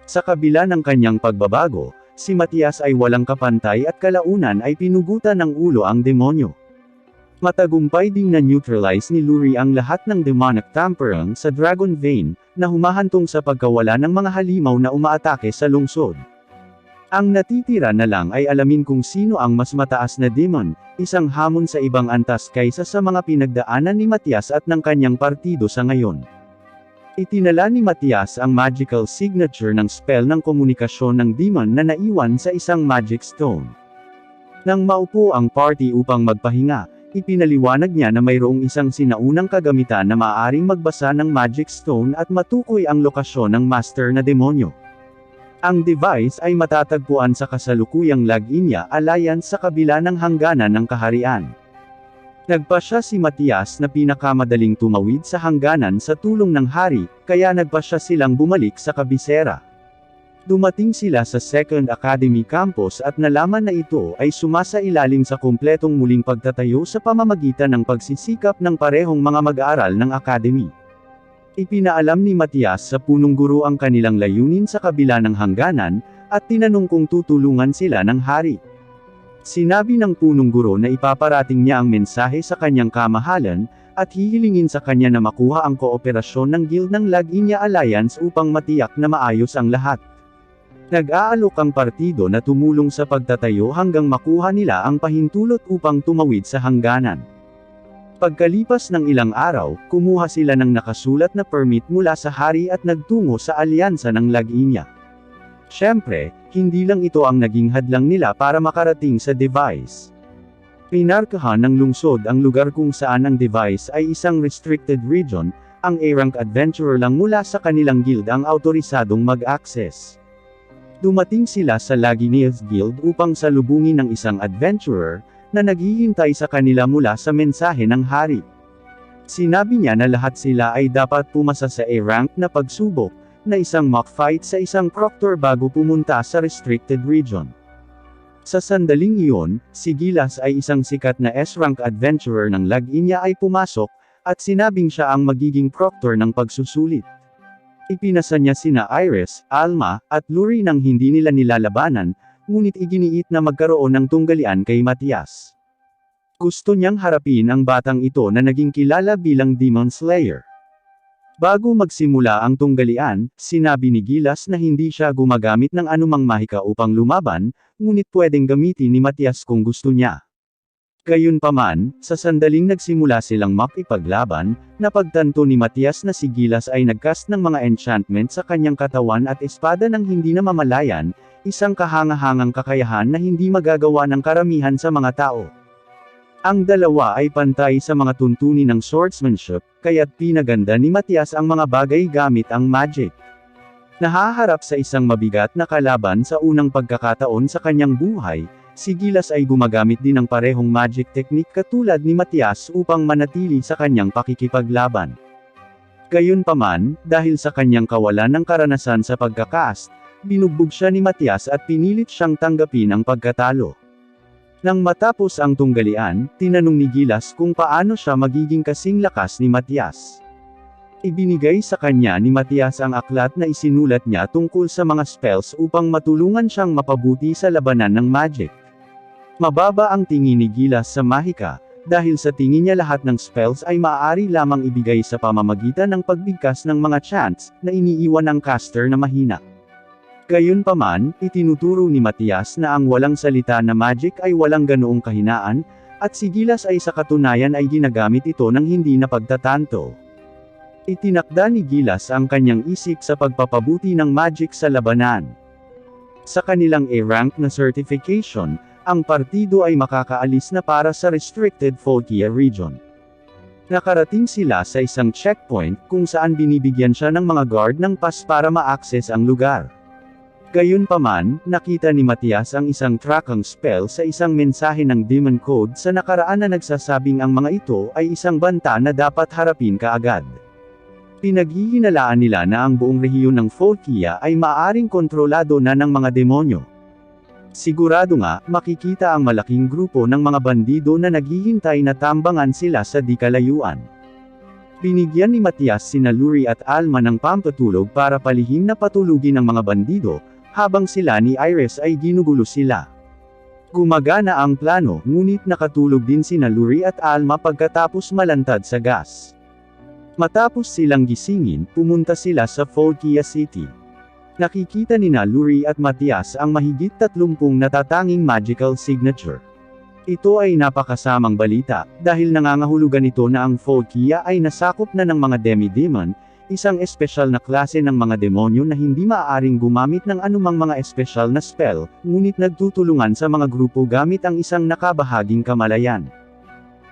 Sa kabila ng kanyang pagbabago, si Matias ay walang kapantay at kalaunan ay pinugutan ng ulo ang demonyo. Matagumpay ding na-neutralize ni Luri ang lahat ng demonic tampering sa Dragon Vein, na humahantong sa pagkawala ng mga halimaw na umaatake sa lungsod. Ang natitira na lang ay alamin kung sino ang mas mataas na demon, isang hamon sa ibang antas kaysa sa mga pinagdaanan ni Matias at ng kanyang partido sa ngayon. Itinala ni Matias ang magical signature ng spell ng komunikasyon ng demon na naiwan sa isang magic stone. Nang maupo ang party upang magpahinga, ipinaliwanag niya na mayroong isang sinaunang kagamitan na maaaring magbasa ng magic stone at matukoy ang lokasyon ng master na demonyo. Ang device ay matatagpuan sa kasalukuyang Laghinia Alliance sa kabila ng hangganan ng kaharian. Nagpasya si Matias na pinakamadaling tumawid sa hangganan sa tulong ng hari, kaya nagpasya silang bumalik sa kabisera. Dumating sila sa Second Academy Campus at nalaman na ito ay sumasailalim sa kumpletong muling pagtatayo sa pamamagitan ng pagsisikap ng parehong mga mag-aaral ng Academy. Ipinaalam ni Matias sa punong guro ang kanilang layunin sa kabila ng hangganan, at tinanong kung tutulungan sila ng hari. Sinabi ng punong guro na ipaparating niya ang mensahe sa kanyang kamahalan, at hihilingin sa kanya na makuha ang kooperasyon ng Guild ng Laghinia Alliance upang matiyak na maayos ang lahat. Nag-aalok ang partido na tumulong sa pagtatayo hanggang makuha nila ang pahintulot upang tumawid sa hangganan. Pagkalipas ng ilang araw, kumuha sila ng nakasulat na permit mula sa hari at nagtungo sa alyansa ng Laghinia. Siyempre, hindi lang ito ang naging hadlang nila para makarating sa device. Pinarkahan ng lungsod ang lugar kung saan ang device ay isang restricted region, ang A-rank adventurer lang mula sa kanilang guild ang autorisadong mag-access. Dumating sila sa Laghinia's Guild upang salubungin ng isang adventurer, na naghihintay sa kanila mula sa mensahe ng hari. Sinabi niya na lahat sila ay dapat pumasa sa A-rank na pagsubok, na isang mock fight sa isang proctor bago pumunta sa restricted region. Sa sandaling iyon, si Gilas ay isang sikat na S-rank adventurer ng Lag-Inya ay pumasok, at sinabing siya ang magiging proctor ng pagsusulit. Ipinasa niya sina Iris, Alma, at Luri nang hindi nila nilalabanan, ngunit iginiit na magkaroon ng tunggalian kay Matias. Gusto niyang harapin ang batang ito na naging kilala bilang Demon Slayer. Bago magsimula ang tunggalian, sinabi ni Gilas na hindi siya gumagamit ng anumang mahika upang lumaban, ngunit pwedeng gamitin ni Matias kung gusto niya. Gayunpaman, sa sandaling nagsimula silang makipaglaban, napagtanto ni Matias na si Gilas ay nagcast ng mga enchantment sa kanyang katawan at espada nang hindi namamalayan, isang kahangahangang kakayahan na hindi magagawa ng karamihan sa mga tao. Ang dalawa ay pantay sa mga tuntunin ng swordsmanship, kaya't pinaganda ni Matias ang mga bagay gamit ang magic. Nahaharap sa isang mabigat na kalaban sa unang pagkakataon sa kanyang buhay, si Gilas ay gumagamit din ng parehong magic technique katulad ni Matias upang manatili sa kanyang pakikipaglaban. Gayunpaman, dahil sa kanyang kawalan ng karanasan sa pagkakast, binugbog siya ni Matias at pinilit siyang tanggapin ang pagkatalo. Nang matapos ang tunggalian, tinanong ni Gilas kung paano siya magiging kasing lakas ni Matias. Ibinigay sa kanya ni Matias ang aklat na isinulat niya tungkol sa mga spells upang matulungan siyang mapabuti sa labanan ng magic. Mababa ang tingin ni Gilas sa mahika, dahil sa tingin niya lahat ng spells ay maaari lamang ibigay sa pamamagitan ng pagbigkas ng mga chants na iniiwan ng caster na mahina. Gayunpaman, itinuturo ni Matias na ang walang salita na magic ay walang ganoong kahinaan, at si Gilas ay sa katunayan ay ginagamit ito ng hindi na pagtatanto. Itinakda ni Gilas ang kanyang isip sa pagpapabuti ng magic sa labanan. Sa kanilang A-rank na certification, ang partido ay makakaalis na para sa restricted Folkia region. Nakarating sila sa isang checkpoint kung saan binibigyan siya ng mga guard ng pass para ma-access ang lugar. Gayunpaman, nakita ni Matias ang isang tracking spell sa isang mensahe ng Demon Code sa nakaraan na nagsasabing ang mga ito ay isang banta na dapat harapin kaagad. Pinaghihinalaan nila na ang buong rehiyon ng Folkia ay maaaring kontrolado na ng mga demonyo. Sigurado nga, makikita ang malaking grupo ng mga bandido na naghihintay na tambangan sila sa di kalayuan. Binigyan ni Matias sina Luri at Alma ng pampatulog para palihim na patulugin ang mga bandido, habang sila ni Iris ay ginugulo sila. Gumagana ang plano, ngunit nakatulog din sina Luri at Alma pagkatapos malantad sa gas. Matapos silang gisingin, pumunta sila sa Folkia City. Nakikita nina Luri at Matias ang mahigit 30 natatanging magical signature. Ito ay napakasamang balita, dahil nangangahulugan ito na ang Folkia ay nasakop na ng mga demi-demon, isang espesyal na klase ng mga demonyo na hindi maaaring gumamit ng anumang mga espesyal na spell, ngunit nagtutulungan sa mga grupo gamit ang isang nakabahaging kamalayan.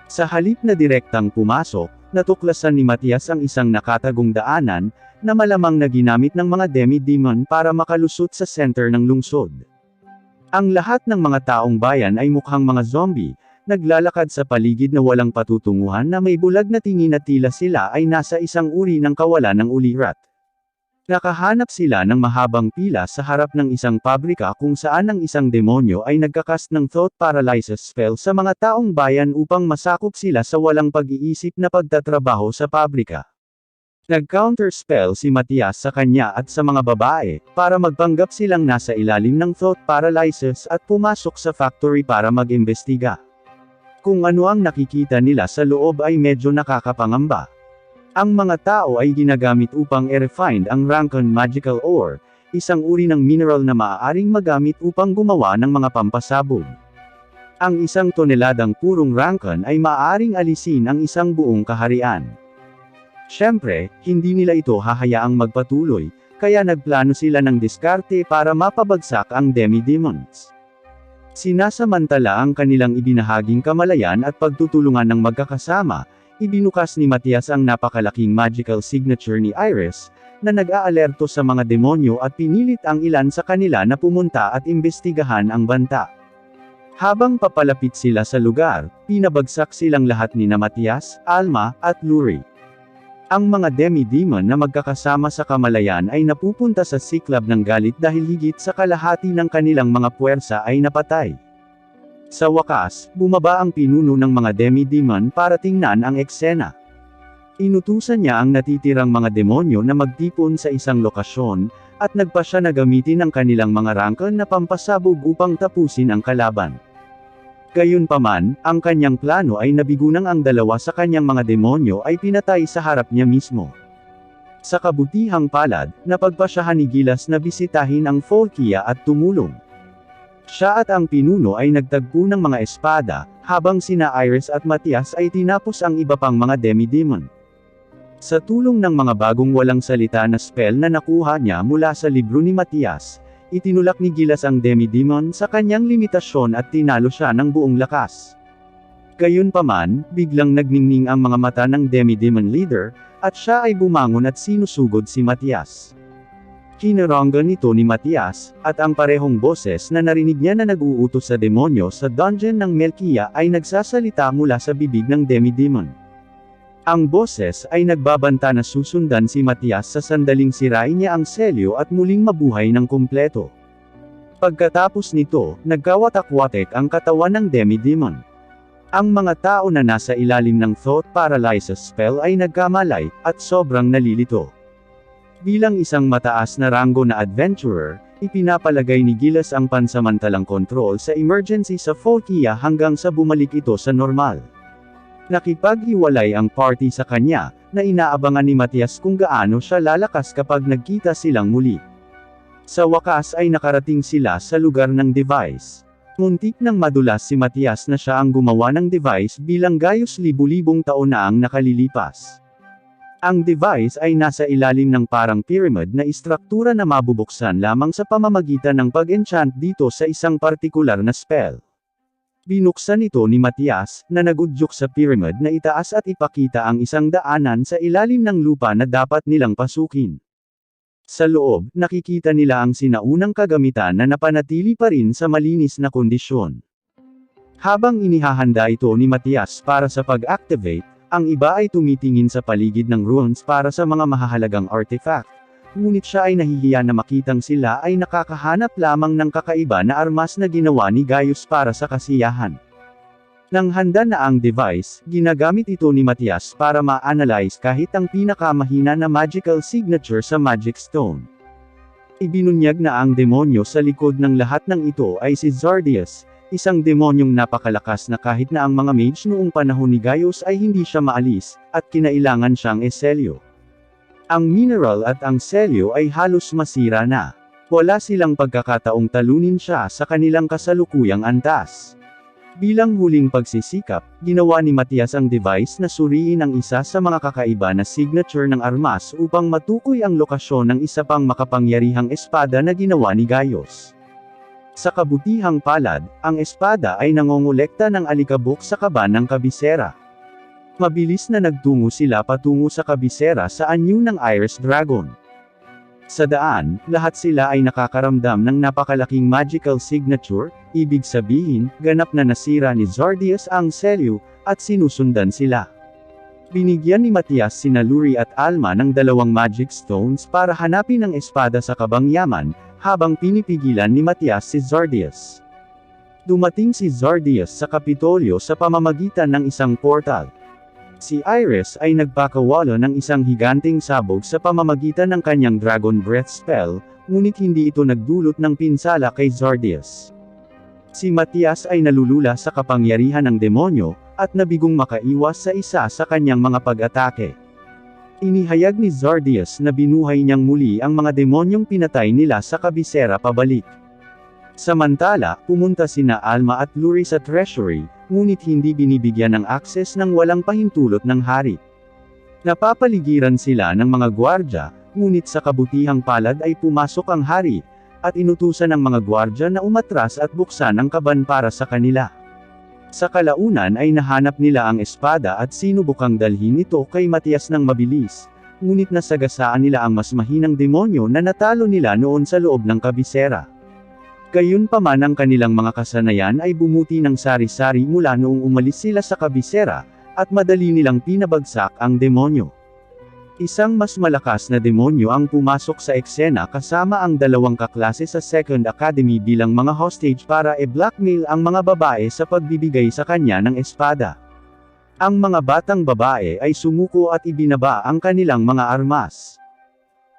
Sa halip na direktang pumasok, natuklasan ni Matias ang isang nakatagong daanan, na malamang na ginamit ng mga demi-demon para makalusot sa center ng lungsod. Ang lahat ng mga taong bayan ay mukhang mga zombie, naglalakad sa paligid na walang patutunguhan na may bulag na tingin at tila sila ay nasa isang uri ng kawalan ng ulirat. Nakahanap sila ng mahabang pila sa harap ng isang pabrika kung saan ang isang demonyo ay nagkakast ng thought paralysis spell sa mga taong bayan upang masakop sila sa walang pag-iisip na pagtatrabaho sa pabrika. Nag-counter spell si Matias sa kanya at sa mga babae, para magpanggap silang nasa ilalim ng thought paralysis at pumasok sa factory para mag-imbestiga. Kung ano ang nakikita nila sa loob ay medyo nakakapangamba. Ang mga tao ay ginagamit upang i-refine ang Rankon Magical Ore, isang uri ng mineral na maaaring magamit upang gumawa ng mga pampasabog. Ang 1 toneladang purong Rankon ay maaaring alisin ang isang buong kaharian. Siyempre, hindi nila ito hahayaang magpatuloy, kaya nagplano sila ng diskarte para mapabagsak ang demi-demons. Sinasamantala ang kanilang ibinahaging kamalayan at pagtutulungan ng magkakasama, ibinukas ni Matias ang napakalaking magical signature ni Iris, na nag-aalerto sa mga demonyo at pinilit ang ilan sa kanila na pumunta at imbestigahan ang banta. Habang papalapit sila sa lugar, pinabagsak silang lahat ni Matias, Alma, at Luri. Ang mga demi-demon na magkakasama sa kamalayan ay napupunta sa siklab ng galit dahil higit sa kalahati ng kanilang mga puwersa ay napatay. Sa wakas, bumaba ang pinuno ng mga demi-demon para tingnan ang eksena. Inutusan niya ang natitirang mga demonyo na magtipon sa isang lokasyon, at nagpa siya na gamitin ang kanilang mga rangkel na pampasabog upang tapusin ang kalaban. Gayunpaman, ang kanyang plano ay nabigunang ang dalawa sa kanyang mga demonyo ay pinatay sa harap niya mismo. Sa kabutihang palad, napagpasyahan ni Gilas na bisitahin ang Folkia at tumulong. Siya at ang pinuno ay nagtagpo ng mga espada, habang sina Iris at Matias ay tinapos ang iba pang mga demi-demon. Sa tulong ng mga bagong walang salita na spell na nakuha niya mula sa libro ni Matias, itinulak ni Gilas ang demi-demon sa kanyang limitasyon at tinalo siya ng buong lakas. Gayunpaman, biglang nagningning ang mga mata ng demi-demon leader, at siya ay bumangon at sinusugod si Matias. Kinaranggan ito ni Matias, at ang parehong boses na narinig niya na nag-uutos sa demonyo sa dungeon ng Melkia ay nagsasalita mula sa bibig ng demi-demon. Ang boses ay nagbabanta na susundan si Matias sa sandaling sirain niya ang selyo at muling mabuhay ng kumpleto. Pagkatapos nito, nagkawatak-watek ang katawan ng demi-demon. Ang mga tao na nasa ilalim ng thought paralysis spell ay nagkamalay, at sobrang nalilito. Bilang isang mataas na ranggo na adventurer, ipinapalagay ni Gilas ang pansamantalang kontrol sa emergency sa Folkia hanggang sa bumalik ito sa normal. Nakipaghiwalay ang party sa kanya, na inaabangan ni Matias kung gaano siya lalakas kapag nagkita silang muli. Sa wakas ay nakarating sila sa lugar ng device. Muntik nang madulas si Matias na siya ang gumawa ng device bilang gayos libu-libong taon na ang nakalilipas. Ang device ay nasa ilalim ng parang pyramid na istruktura na mabubuksan lamang sa pamamagitan ng pag-enchant dito sa isang partikular na spell. Binuksan ito ni Matias, na nagudyok sa pyramid na itaas at ipakita ang isang daanan sa ilalim ng lupa na dapat nilang pasukin. Sa loob, nakikita nila ang sinaunang kagamitan na napanatili pa rin sa malinis na kondisyon. Habang inihahanda ito ni Matias para sa pag-activate, ang iba ay tumitingin sa paligid ng ruins para sa mga mahahalagang artifact. Ngunit siya ay nahihiya na makitang sila ay nakakahanap lamang ng kakaiba na armas na ginawa ni Gaius para sa kasiyahan. Nang handa na ang device, ginagamit ito ni Matias para ma-analyze kahit ang pinakamahina na magical signature sa Magic Stone. Ibinunyag na ang demonyo sa likod ng lahat ng ito ay si Zardius, isang demonyong napakalakas na kahit na ang mga mage noong panahon ni Gaius ay hindi siya maalis, at kinailangan siyang eselyo. Ang mineral at ang selyo ay halos masira na. Wala silang pagkakataong talunin siya sa kanilang kasalukuyang antas. Bilang huling pagsisikap, ginawa ni Matias ang device na suriin ang isa sa mga kakaiba na signature ng armas upang matukoy ang lokasyon ng isa pang makapangyarihang espada na ginawa ni Gaius. Sa kabutihang palad, ang espada ay nangongolekta ng alikabok sa kaba ng kabisera. Mabilis na nagtungo sila patungo sa kabisera sa anyo ng Iris Dragon. Sa daan, lahat sila ay nakakaramdam ng napakalaking magical signature, ibig sabihin, ganap na nasira ni Zardius ang selyo, at sinusundan sila. Binigyan ni Matias sina Luri at Alma ng 2 magic stones para hanapin ang espada sa kabang yaman, habang pinipigilan ni Matias si Zardius. Dumating si Zardius sa Kapitolyo sa pamamagitan ng isang portal. Si Iris ay nagpakawala ng isang higanting sabog sa pamamagitan ng kanyang Dragon Breath spell, ngunit hindi ito nagdulot ng pinsala kay Zardius. Si Matias ay nalulula sa kapangyarihan ng demonyo, at nabigong makaiwas sa isa sa kanyang mga pag-atake. Inihayag ni Zardius na binuhay niyang muli ang mga demonyong pinatay nila sa kabisera pabalik. Samantala, pumunta sina Alma at Luri sa treasury, ngunit hindi binibigyan ng akses ng walang pahintulot ng hari. Napapaligiran sila ng mga gwardya, ngunit sa kabutihang palad ay pumasok ang hari, at inutusan ng mga gwardya na umatras at buksan ang kaban para sa kanila. Sa kalaunan ay nahanap nila ang espada at sinubukang dalhin ito kay Matias ng mabilis, ngunit nasagasaan nila ang mas mahinang demonyo na natalo nila noon sa loob ng kabisera. Gayunpaman ang kanilang mga kasanayan ay bumuti ng sari-sari mula noong umalis sila sa kabisera, at madali nilang pinabagsak ang demonyo. Isang mas malakas na demonyo ang pumasok sa eksena kasama ang dalawang kaklase sa Second Academy bilang mga hostage para i-blackmail ang mga babae sa pagbibigay sa kanya ng espada. Ang mga batang babae ay sumuko at ibinaba ang kanilang mga armas.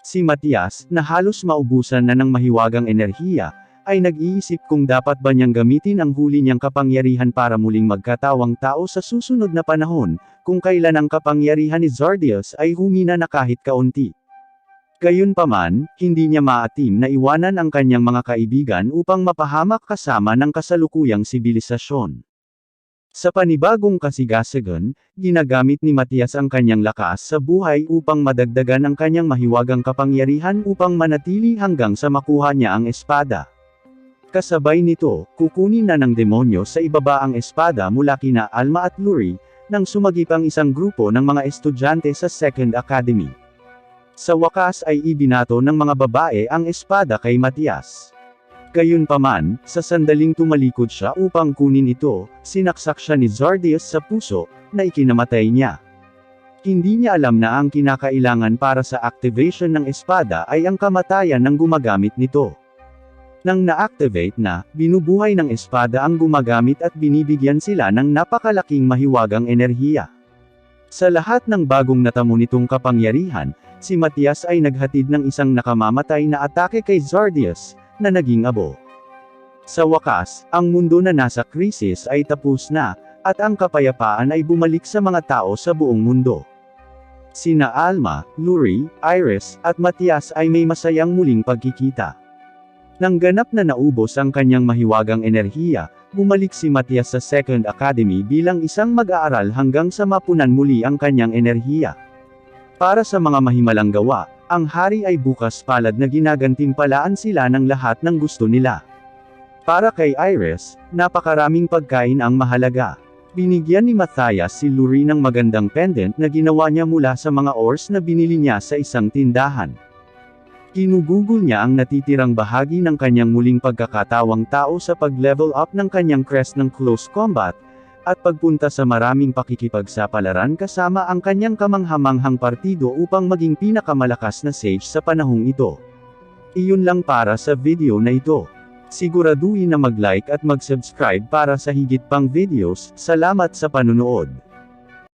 Si Matias, na halos maubusan na ng mahiwagang enerhiya, ay nag-iisip kung dapat ba niyang gamitin ang huli niyang kapangyarihan para muling magkatawang tao sa susunod na panahon, kung kailan ang kapangyarihan ni Zardius ay humina na kahit kaunti. Gayunpaman, hindi niya maatim na iwanan ang kanyang mga kaibigan upang mapahamak kasama ng kasalukuyang sibilisasyon. Sa panibagong kasigasagan, ginagamit ni Matias ang kanyang lakas sa buhay upang madagdagan ang kanyang mahiwagang kapangyarihan upang manatili hanggang sa makuha niya ang espada. Kasabay nito, kukunin na ng demonyo sa ibaba ang espada mula kina Alma at Luri, nang sumagip ang isang grupo ng mga estudyante sa Second Academy. Sa wakas ay ibinato ng mga babae ang espada kay Matias. Gayunpaman, sa sandaling tumalikod siya upang kunin ito, sinaksak siya ni Zardius sa puso, na ikinamatay niya. Hindi niya alam na ang kinakailangan para sa activation ng espada ay ang kamatayan ng gumagamit nito. Nang na-activate na, binubuhay ng espada ang gumagamit at binibigyan sila ng napakalaking mahiwagang enerhiya. Sa lahat ng bagong natamo nitong kapangyarihan, si Matias ay naghatid ng isang nakamamatay na atake kay Zardius, na naging abo. Sa wakas, ang mundo na nasa krisis ay tapos na, at ang kapayapaan ay bumalik sa mga tao sa buong mundo. Sina Alma, Luri, Iris, at Matias ay may masayang muling pagkikita. Nang ganap na naubos ang kanyang mahiwagang enerhiya, bumalik si Matias sa Second Academy bilang isang mag-aaral hanggang sa mapunan muli ang kanyang enerhiya. Para sa mga mahimalang gawa, ang hari ay bukas palad na ginagantimpalaan sila ng lahat ng gusto nila. Para kay Iris, napakaraming pagkain ang mahalaga. Binigyan ni Matthias si Luri ng magandang pendant na ginawa niya mula sa mga ores na binili niya sa isang tindahan. Ginugugol niya ang natitirang bahagi ng kanyang muling pagkakatawang tao sa pag-level up ng kanyang crest ng close combat, at pagpunta sa maraming pakikipagsapalaran kasama ang kanyang kamanghamanghang partido upang maging pinakamalakas na sage sa panahong ito. Iyon lang para sa video na ito. Siguraduhin na mag-like at mag-subscribe para sa higit pang videos. Salamat sa panunood.